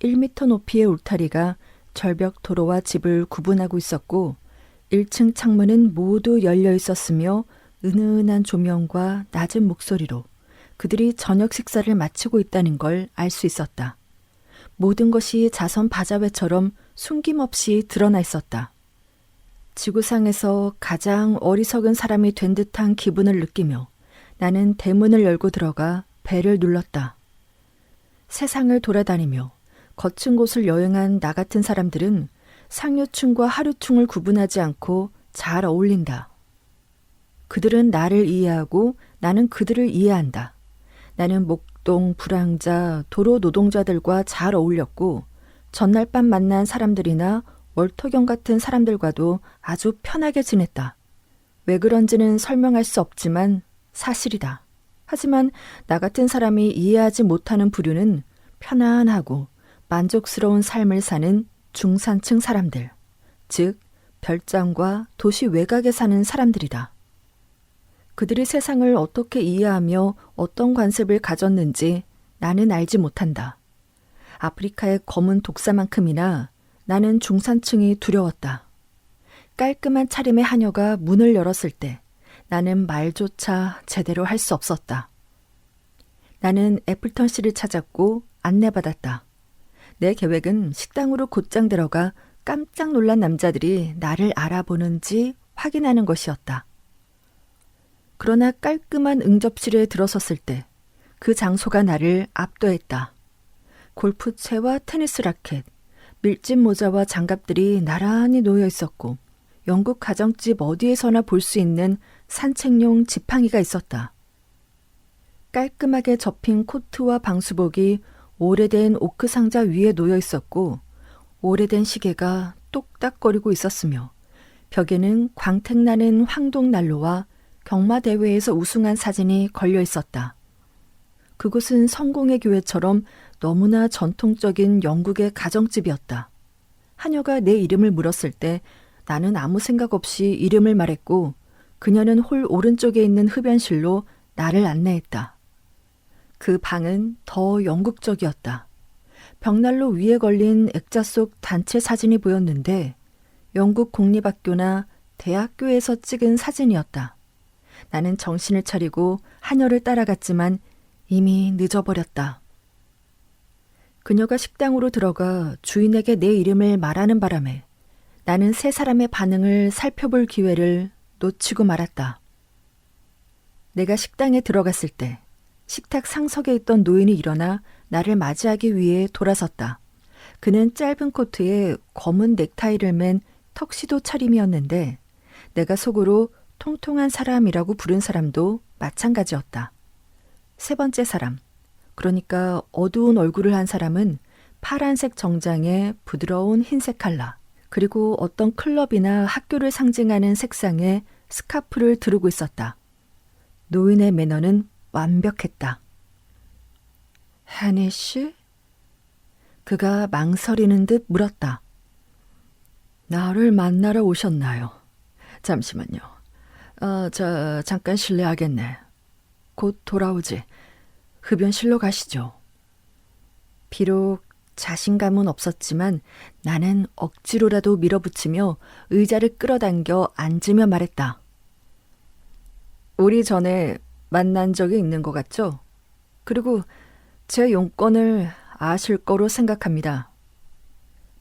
1m 높이의 울타리가 절벽 도로와 집을 구분하고 있었고 1층 창문은 모두 열려 있었으며 은은한 조명과 낮은 목소리로 그들이 저녁 식사를 마치고 있다는 걸 알 수 있었다. 모든 것이 자선 바자회처럼 숨김없이 드러나 있었다. 지구상에서 가장 어리석은 사람이 된 듯한 기분을 느끼며 나는 대문을 열고 들어가 벨을 눌렀다. 세상을 돌아다니며 거친 곳을 여행한 나 같은 사람들은 상류층과 하류층을 구분하지 않고 잘 어울린다. 그들은 나를 이해하고 나는 그들을 이해한다. 나는 목동, 불황자, 도로 노동자들과 잘 어울렸고 전날 밤 만난 사람들이나 월터경 같은 사람들과도 아주 편하게 지냈다. 왜 그런지는 설명할 수 없지만 사실이다. 하지만 나 같은 사람이 이해하지 못하는 부류는 편안하고 만족스러운 삶을 사는 중산층 사람들, 즉 별장과 도시 외곽에 사는 사람들이다. 그들이 세상을 어떻게 이해하며 어떤 관습을 가졌는지 나는 알지 못한다. 아프리카의 검은 독사만큼이나 나는 중산층이 두려웠다. 깔끔한 차림의 하녀가 문을 열었을 때 나는 말조차 제대로 할 수 없었다. 나는 애플턴씨를 찾았고 안내받았다. 내 계획은 식당으로 곧장 들어가 깜짝 놀란 남자들이 나를 알아보는지 확인하는 것이었다. 그러나 깔끔한 응접실에 들어섰을 때 그 장소가 나를 압도했다. 골프채와 테니스 라켓, 밀짚 모자와 장갑들이 나란히 놓여 있었고 영국 가정집 어디에서나 볼 수 있는 산책용 지팡이가 있었다. 깔끔하게 접힌 코트와 방수복이 오래된 오크 상자 위에 놓여 있었고 오래된 시계가 똑딱거리고 있었으며 벽에는 광택나는 황동난로와 경마대회에서 우승한 사진이 걸려 있었다. 그곳은 성공의 교회처럼 너무나 전통적인 영국의 가정집이었다. 하녀가 내 이름을 물었을 때 나는 아무 생각 없이 이름을 말했고 그녀는 홀 오른쪽에 있는 흡연실로 나를 안내했다. 그 방은 더 영국적이었다. 벽난로 위에 걸린 액자 속 단체 사진이 보였는데 영국 공립학교나 대학교에서 찍은 사진이었다. 나는 정신을 차리고 하녀를 따라갔지만 이미 늦어버렸다. 그녀가 식당으로 들어가 주인에게 내 이름을 말하는 바람에 나는 세 사람의 반응을 살펴볼 기회를 놓치고 말았다. 내가 식당에 들어갔을 때 식탁 상석에 있던 노인이 일어나 나를 맞이하기 위해 돌아섰다. 그는 짧은 코트에 검은 넥타이를 맨 턱시도 차림이었는데 내가 속으로 통통한 사람이라고 부른 사람도 마찬가지였다. 세 번째 사람, 그러니까 어두운 얼굴을 한 사람은 파란색 정장에 부드러운 흰색 칼라, 그리고 어떤 클럽이나 학교를 상징하는 색상의 스카프를 두르고 있었다. 노인의 매너는 완벽했다. 해니 씨? 그가 망설이는 듯 물었다. 나를 만나러 오셨나요? 잠시만요. 잠깐 실례하겠네. 곧 돌아오지. 흡연실로 가시죠. 비록 자신감은 없었지만 나는 억지로라도 밀어붙이며 의자를 끌어당겨 앉으며 말했다. 우리 전에 만난 적이 있는 것 같죠? 그리고 제 용건을 아실 거로 생각합니다.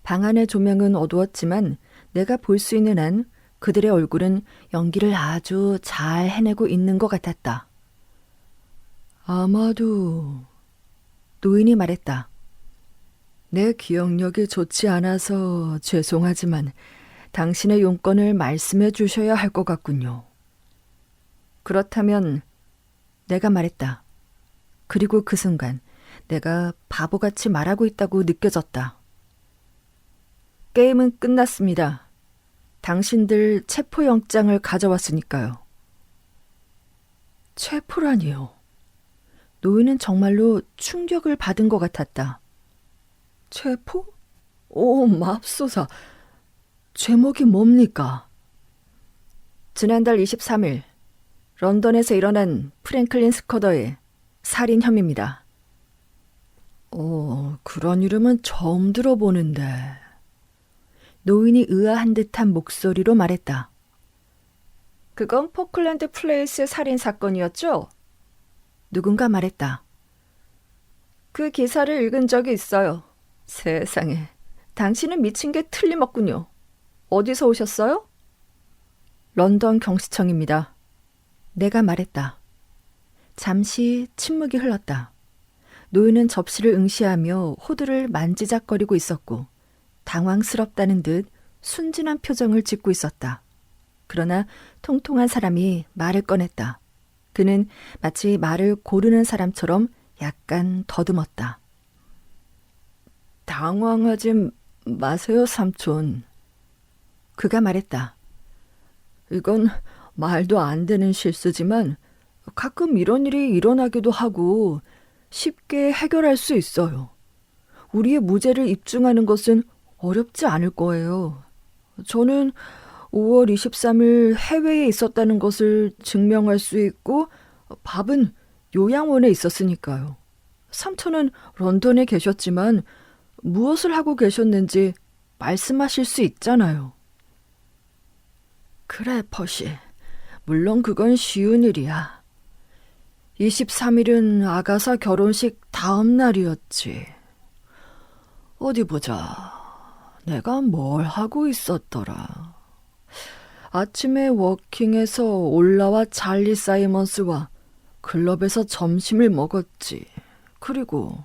방 안의 조명은 어두웠지만 내가 볼 수 있는 한 그들의 얼굴은 연기를 아주 잘 해내고 있는 것 같았다. 아마도 노인이 말했다. 내 기억력이 좋지 않아서 죄송하지만 당신의 용건을 말씀해 주셔야 할 것 같군요. 그렇다면 내가 말했다. 그리고 그 순간 내가 바보같이 말하고 있다고 느껴졌다. 게임은 끝났습니다. 당신들 체포영장을 가져왔으니까요. 체포라니요. 노인은 정말로 충격을 받은 것 같았다. 체포? 오, 맙소사. 제목이 뭡니까? 지난달 23일 런던에서 일어난 프랭클린 스커더의 살인 혐의입니다. 그런 이름은 처음 들어보는데. 노인이 의아한 듯한 목소리로 말했다. 그건 포클랜드 플레이스의 살인 사건이었죠? 누군가 말했다. 그 기사를 읽은 적이 있어요. 세상에, 당신은 미친 게 틀림없군요. 어디서 오셨어요? 런던 경시청입니다. 내가 말했다. 잠시 침묵이 흘렀다. 노인은 접시를 응시하며 호두를 만지작거리고 있었고 당황스럽다는 듯 순진한 표정을 짓고 있었다. 그러나 통통한 사람이 말을 꺼냈다. 그는 마치 말을 고르는 사람처럼 약간 더듬었다. 당황하지 마세요, 삼촌. 그가 말했다. 이건 말도 안 되는 실수지만 가끔 이런 일이 일어나기도 하고 쉽게 해결할 수 있어요. 우리의 무죄를 입증하는 것은 어렵지 않을 거예요. 저는 5월 23일 해외에 있었다는 것을 증명할 수 있고 밥은 요양원에 있었으니까요. 삼촌은 런던에 계셨지만 무엇을 하고 계셨는지 말씀하실 수 있잖아요. 그래, 퍼시. 물론 그건 쉬운 일이야. 23일은 아가사 결혼식 다음 날이었지. 어디 보자. 내가 뭘 하고 있었더라. 아침에 워킹에서 올라와 찰리 사이먼스와 클럽에서 점심을 먹었지. 그리고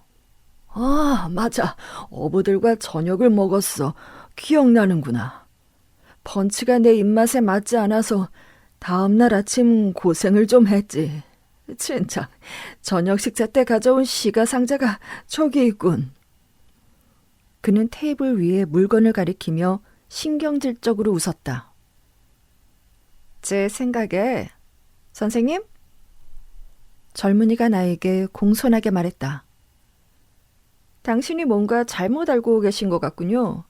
맞아. 어부들과 저녁을 먹었어. 기억나는구나. 펀치가 내 입맛에 맞지 않아서 다음날 아침 고생을 좀 했지. 진짜 저녁 식사 때 가져온 시가상자가 저기 있군. 그는 테이블 위에 물건을 가리키며 신경질적으로 웃었다. 제 생각에 선생님? 젊은이가 나에게 공손하게 말했다. 당신이 뭔가 잘못 알고 계신 것 같군요.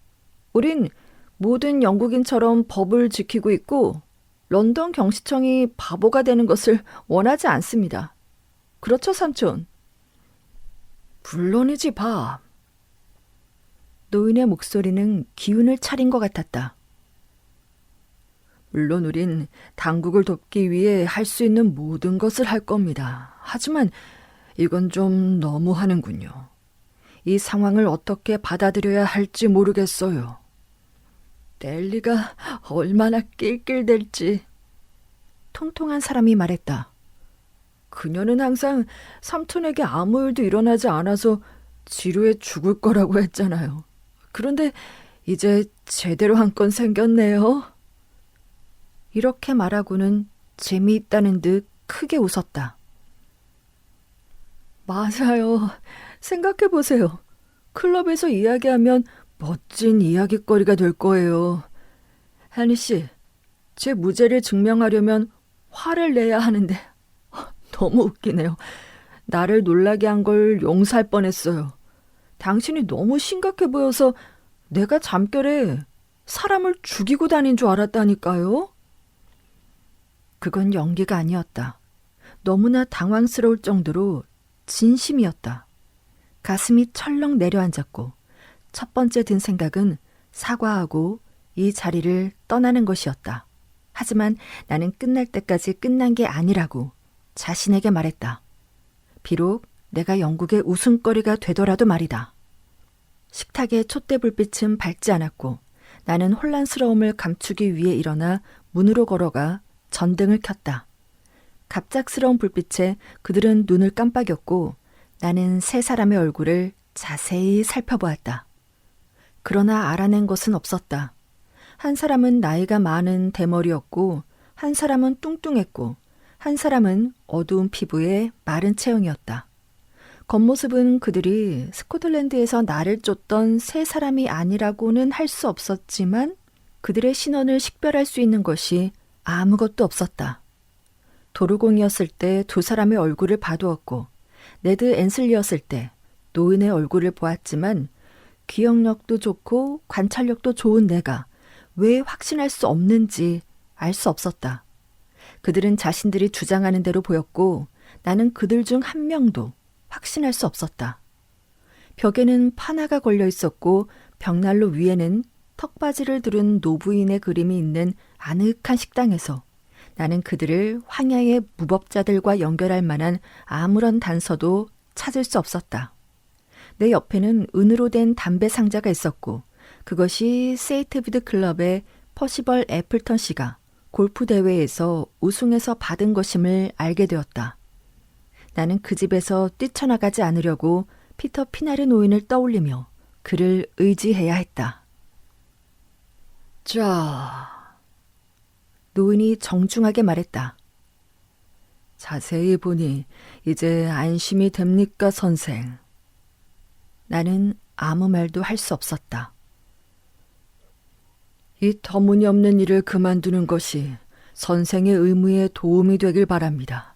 우린 모든 영국인처럼 법을 지키고 있고 런던 경시청이 바보가 되는 것을 원하지 않습니다. 그렇죠, 삼촌? 물론이지, 밥. 노인의 목소리는 기운을 차린 것 같았다. 물론 우린 당국을 돕기 위해 할 수 있는 모든 것을 할 겁니다. 하지만 이건 좀 너무하는군요. 이 상황을 어떻게 받아들여야 할지 모르겠어요. 넬리가 얼마나 낄낄댈지. 통통한 사람이 말했다. 그녀는 항상 삼촌에게 아무 일도 일어나지 않아서 지루해 죽을 거라고 했잖아요. 그런데 이제 제대로 한 건 생겼네요. 이렇게 말하고는 재미있다는 듯 크게 웃었다. 맞아요. 생각해보세요. 클럽에서 이야기하면 멋진 이야깃거리가 될 거예요. 하니 씨, 제 무죄를 증명하려면 화를 내야 하는데 너무 웃기네요. 나를 놀라게 한 걸 용서할 뻔했어요. 당신이 너무 심각해 보여서 내가 잠결에 사람을 죽이고 다닌 줄 알았다니까요. 그건 연기가 아니었다. 너무나 당황스러울 정도로 진심이었다. 가슴이 철렁 내려앉았고 첫 번째 든 생각은 사과하고 이 자리를 떠나는 것이었다. 하지만 나는 끝날 때까지 끝난 게 아니라고 자신에게 말했다. 비록 내가 영국의 웃음거리가 되더라도 말이다. 식탁의 촛대 불빛은 밝지 않았고 나는 혼란스러움을 감추기 위해 일어나 문으로 걸어가 전등을 켰다. 갑작스러운 불빛에 그들은 눈을 깜빡였고 나는 세 사람의 얼굴을 자세히 살펴보았다. 그러나 알아낸 것은 없었다. 한 사람은 나이가 많은 대머리였고 한 사람은 뚱뚱했고 한 사람은 어두운 피부에 마른 체형이었다. 겉모습은 그들이 스코틀랜드에서 나를 쫓던 세 사람이 아니라고는 할 수 없었지만 그들의 신원을 식별할 수 있는 것이 아무것도 없었다. 도르공이었을 때 두 사람의 얼굴을 봐두었고 네드 앤슬리였을 때 노인의 얼굴을 보았지만 기억력도 좋고 관찰력도 좋은 내가 왜 확신할 수 없는지 알 수 없었다. 그들은 자신들이 주장하는 대로 보였고 나는 그들 중 한 명도 확신할 수 없었다. 벽에는 판화가 걸려 있었고 벽난로 위에는 턱받이를 두른 노부인의 그림이 있는 아늑한 식당에서 나는 그들을 황야의 무법자들과 연결할 만한 아무런 단서도 찾을 수 없었다. 내 옆에는 은으로 된 담배 상자가 있었고 그것이 세이트비드 클럽의 퍼시벌 애플턴 씨가 골프 대회에서 우승해서 받은 것임을 알게 되었다. 나는 그 집에서 뛰쳐나가지 않으려고 피터 피나르 노인을 떠올리며 그를 의지해야 했다. 자, 노인이 정중하게 말했다. 자세히 보니 이제 안심이 됩니까, 선생? 나는 아무 말도 할 수 없었다. 이 터무니없는 일을 그만두는 것이 선생의 의무에 도움이 되길 바랍니다.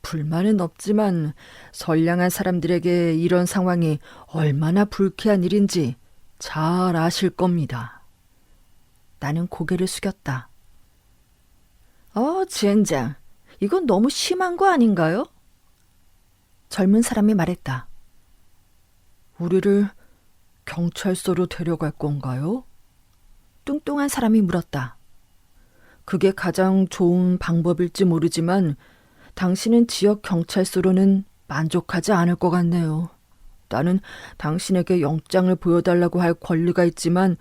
불만은 없지만 선량한 사람들에게 이런 상황이 얼마나 불쾌한 일인지 잘 아실 겁니다. 나는 고개를 숙였다. 젠장. 이건 너무 심한 거 아닌가요? 젊은 사람이 말했다. 우리를 경찰서로 데려갈 건가요? 뚱뚱한 사람이 물었다. 그게 가장 좋은 방법일지 모르지만 당신은 지역 경찰서로는 만족하지 않을 것 같네요. 나는 당신에게 영장을 보여달라고 할 권리가 있지만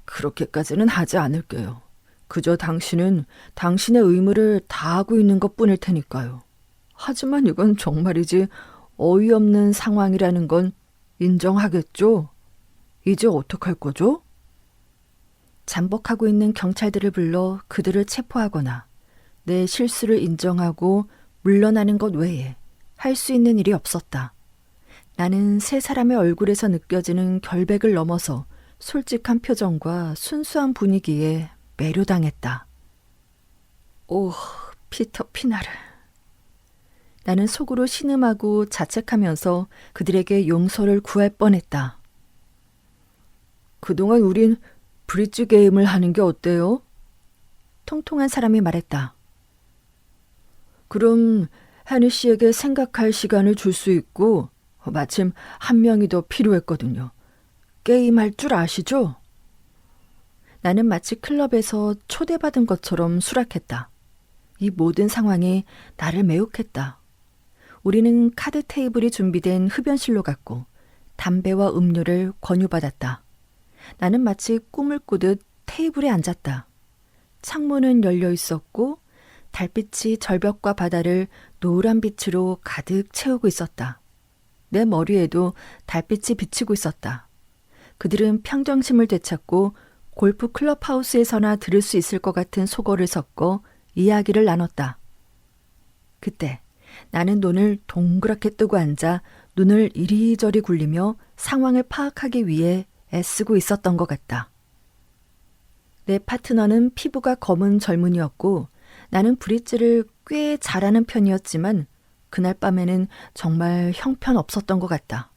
그렇게까지는 하지 않을게요. 그저 당신은 당신의 의무를 다하고 있는 것뿐일 테니까요. 하지만 이건 정말이지 어이없는 상황이라는 건 인정하겠죠? 이제 어떡할 거죠? 잠복하고 있는 경찰들을 불러 그들을 체포하거나 내 실수를 인정하고 물러나는 것 외에 할 수 있는 일이 없었다. 나는 세 사람의 얼굴에서 느껴지는 결백을 넘어서 솔직한 표정과 순수한 분위기에 매료당했다. 오, 피터 피나르. 나는 속으로 신음하고 자책하면서 그들에게 용서를 구할 뻔했다. 그동안 우린 브릿지 게임을 하는 게 어때요? 통통한 사람이 말했다. 그럼 하니 씨에게 생각할 시간을 줄 수 있고 마침 한 명이 더 필요했거든요. 게임할 줄 아시죠? 나는 마치 클럽에서 초대받은 것처럼 수락했다. 이 모든 상황이 나를 매혹했다. 우리는 카드 테이블이 준비된 흡연실로 갔고 담배와 음료를 권유받았다. 나는 마치 꿈을 꾸듯 테이블에 앉았다. 창문은 열려 있었고 달빛이 절벽과 바다를 노란 빛으로 가득 채우고 있었다. 내 머리에도 달빛이 비치고 있었다. 그들은 평정심을 되찾고 골프 클럽하우스에서나 들을 수 있을 것 같은 소거를 섞어 이야기를 나눴다. 그때 나는 눈을 동그랗게 뜨고 앉아 눈을 이리저리 굴리며 상황을 파악하기 위해 애쓰고 있었던 것 같다. 내 파트너는 피부가 검은 젊은이였고 나는 브릿지를 꽤 잘하는 편이었지만 그날 밤에는 정말 형편없었던 것 같다.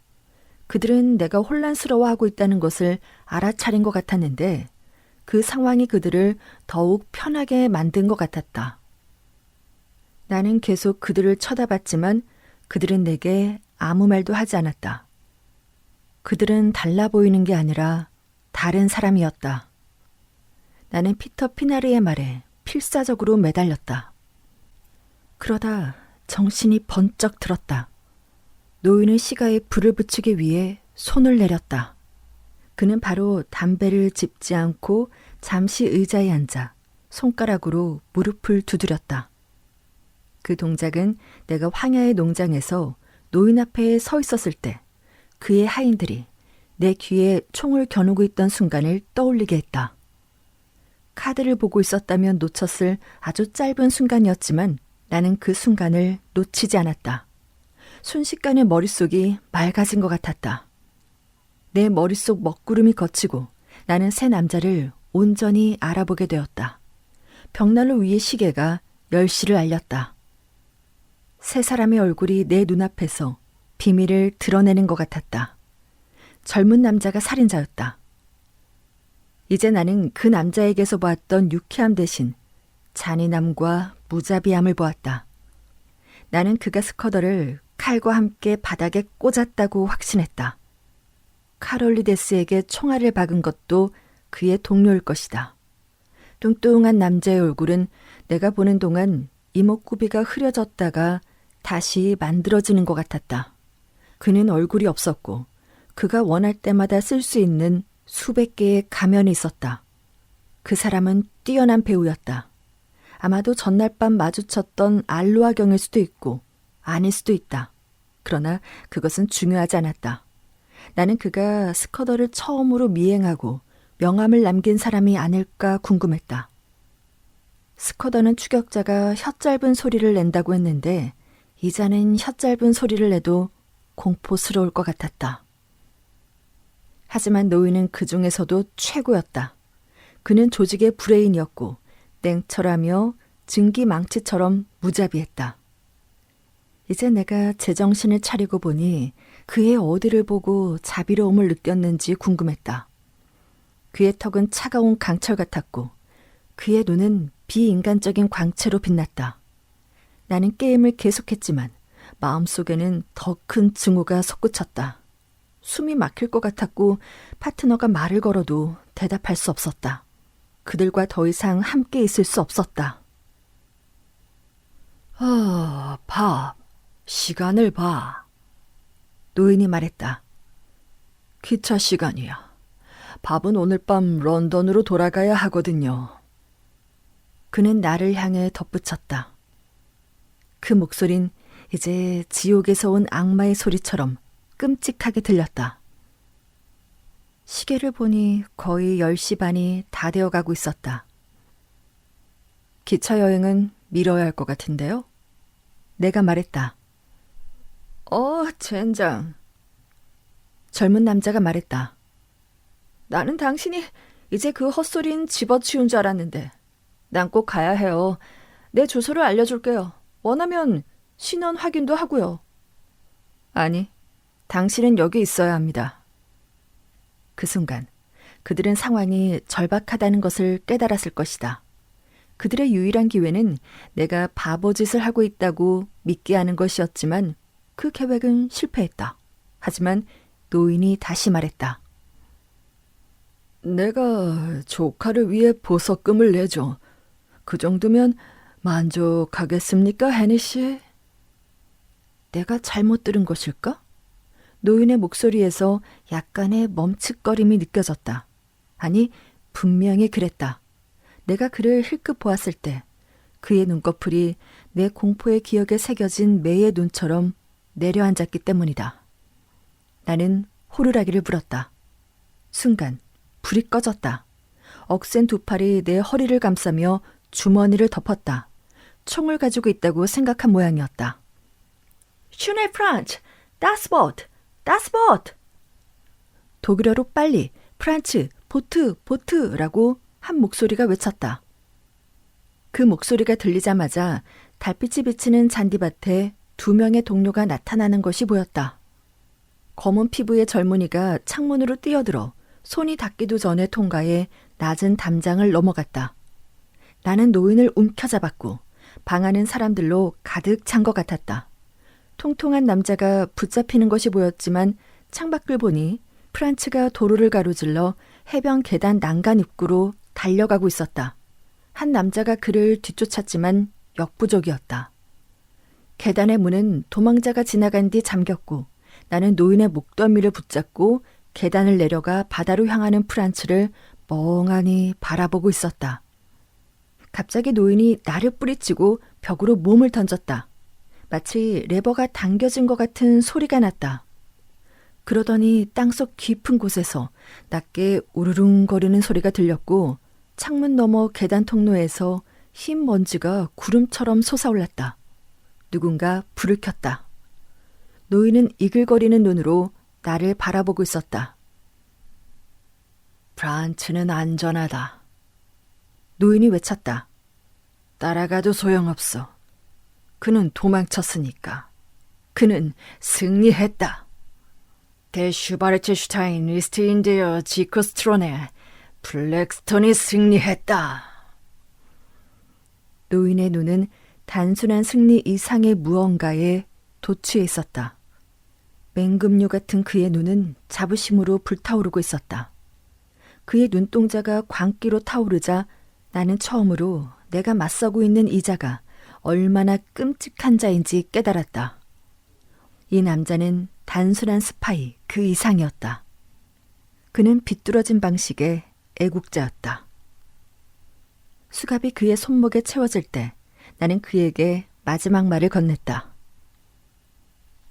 그들은 내가 혼란스러워하고 있다는 것을 알아차린 것 같았는데 그 상황이 그들을 더욱 편하게 만든 것 같았다. 나는 계속 그들을 쳐다봤지만 그들은 내게 아무 말도 하지 않았다. 그들은 달라 보이는 게 아니라 다른 사람이었다. 나는 피터 피나리의 말에 필사적으로 매달렸다. 그러다 정신이 번쩍 들었다. 노인은 시가에 불을 붙이기 위해 손을 내렸다. 그는 바로 담배를 집지 않고 잠시 의자에 앉아 손가락으로 무릎을 두드렸다. 그 동작은 내가 황야의 농장에서 노인 앞에 서 있었을 때 그의 하인들이 내 귀에 총을 겨누고 있던 순간을 떠올리게 했다. 카드를 보고 있었다면 놓쳤을 아주 짧은 순간이었지만 나는 그 순간을 놓치지 않았다. 순식간에 머릿속이 맑아진 것 같았다. 내 머릿속 먹구름이 걷히고 나는 새 남자를 온전히 알아보게 되었다. 벽난로 위의 시계가 10시를 알렸다. 세 사람의 얼굴이 내 눈앞에서 비밀을 드러내는 것 같았다. 젊은 남자가 살인자였다. 이제 나는 그 남자에게서 보았던 유쾌함 대신 잔인함과 무자비함을 보았다. 나는 그가 스커더를 칼과 함께 바닥에 꽂았다고 확신했다. 카롤리데스에게 총알을 박은 것도 그의 동료일 것이다. 뚱뚱한 남자의 얼굴은 내가 보는 동안 이목구비가 흐려졌다가 다시 만들어지는 것 같았다. 그는 얼굴이 없었고 그가 원할 때마다 쓸 수 있는 수백 개의 가면이 있었다. 그 사람은 뛰어난 배우였다. 아마도 전날 밤 마주쳤던 알로아경일 수도 있고 아닐 수도 있다. 그러나 그것은 중요하지 않았다. 나는 그가 스커더를 처음으로 미행하고 명함을 남긴 사람이 아닐까 궁금했다. 스커더는 추격자가 혀짧은 소리를 낸다고 했는데 이자는 혀짧은 소리를 내도 공포스러울 것 같았다. 하지만 노인은 그 중에서도 최고였다. 그는 조직의 브레인이었고 냉철하며 증기망치처럼 무자비했다. 이제 내가 제정신을 차리고 보니 그의 어디를 보고 자비로움을 느꼈는지 궁금했다. 그의 턱은 차가운 강철 같았고 그의 눈은 비인간적인 광채로 빛났다. 나는 게임을 계속했지만 마음속에는 더 큰 증오가 솟구쳤다. 숨이 막힐 것 같았고 파트너가 말을 걸어도 대답할 수 없었다. 그들과 더 이상 함께 있을 수 없었다. 밥, 시간을 봐. 노인이 말했다. 기차 시간이야. 밥은 오늘 밤 런던으로 돌아가야 하거든요. 그는 나를 향해 덧붙였다. 그 목소린 이제 지옥에서 온 악마의 소리처럼 끔찍하게 들렸다. 시계를 보니 거의 10시 반이 다 되어가고 있었다. 기차 여행은 미뤄야 할 것 같은데요? 내가 말했다. 젠장. 젊은 남자가 말했다. 나는 당신이 이제 그 헛소리는 집어치운 줄 알았는데 난 꼭 가야 해요. 내 주소를 알려줄게요. 원하면 신원 확인도 하고요. 아니, 당신은 여기 있어야 합니다. 그 순간 그들은 상황이 절박하다는 것을 깨달았을 것이다. 그들의 유일한 기회는 내가 바보짓을 하고 있다고 믿게 하는 것이었지만 그 계획은 실패했다. 하지만 노인이 다시 말했다. 내가 조카를 위해 보석금을 내줘. 그 정도면 만족하겠습니까, 해니 씨? 내가 잘못 들은 것일까? 노인의 목소리에서 약간의 멈칫거림이 느껴졌다. 아니, 분명히 그랬다. 내가 그를 힐끗 보았을 때 그의 눈꺼풀이 내 공포의 기억에 새겨진 매의 눈처럼 내려앉았기 때문이다. 나는 호루라기를 불었다. 순간 불이 꺼졌다. 억센 두 팔이 내 허리를 감싸며 주머니를 덮었다. 총을 가지고 있다고 생각한 모양이었다. 슈넬 프란츠! Das Boot! Das Boot! 독일어로 빨리 프란츠, 보트, 보트라고 한 목소리가 외쳤다. 그 목소리가 들리자마자 달빛이 비치는 잔디밭에 2명의 동료가 나타나는 것이 보였다. 검은 피부의 젊은이가 창문으로 뛰어들어 손이 닿기도 전에 통과해 낮은 담장을 넘어갔다. 나는 노인을 움켜잡았고 방 안은 사람들로 가득 찬 것 같았다. 통통한 남자가 붙잡히는 것이 보였지만 창밖을 보니 프란츠가 도로를 가로질러 해변 계단 난간 입구로 달려가고 있었다. 한 남자가 그를 뒤쫓았지만 역부족이었다. 계단의 문은 도망자가 지나간 뒤 잠겼고 나는 노인의 목덜미를 붙잡고 계단을 내려가 바다로 향하는 프란츠를 멍하니 바라보고 있었다. 갑자기 노인이 나를 뿌리치고 벽으로 몸을 던졌다. 마치 레버가 당겨진 것 같은 소리가 났다. 그러더니 땅속 깊은 곳에서 낮게 우르릉거리는 소리가 들렸고 창문 너머 계단 통로에서 흰 먼지가 구름처럼 솟아올랐다. 누군가 불을 켰다. 노인은 이글거리는 눈으로 나를 바라보고 있었다. 프란츠는 안전하다. 노인이 외쳤다. 따라가도 소용없어. 그는 도망쳤으니까. 그는 승리했다. 대 슈바르츠슈타인 리스트인데어 지크스트론에 블랙스톤이 승리했다. 노인의 눈은 단순한 승리 이상의 무언가에 도취해 있었다. 맹금류 같은 그의 눈은 자부심으로 불타오르고 있었다. 그의 눈동자가 광기로 타오르자 나는 처음으로 내가 맞서고 있는 이 자가 얼마나 끔찍한 자인지 깨달았다. 이 남자는 단순한 스파이 그 이상이었다. 그는 비뚤어진 방식의 애국자였다. 수갑이 그의 손목에 채워질 때 나는 그에게 마지막 말을 건넸다.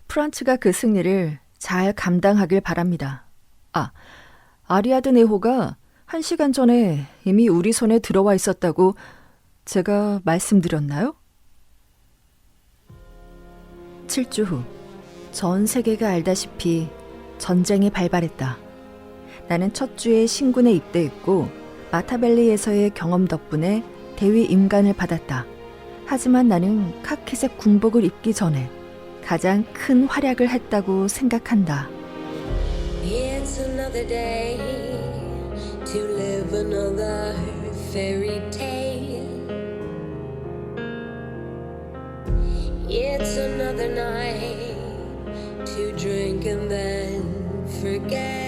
프란츠가 그 승리를 잘 감당하길 바랍니다. 아리아드 네호가 1시간 전에 이미 우리 손에 들어와 있었다고 제가 말씀드렸나요? 7주 후 전 세계가 알다시피 전쟁이 발발했다. 나는 첫 주에 신군에 입대했고 마타벨리에서의 경험 덕분에 대위 임관을 받았다. 하지만 나는 카키색 군복을 입기 전에 가장 큰 활약을 했다고 생각한다. It's another day to live another fairy tale. It's another night to drink and then forget.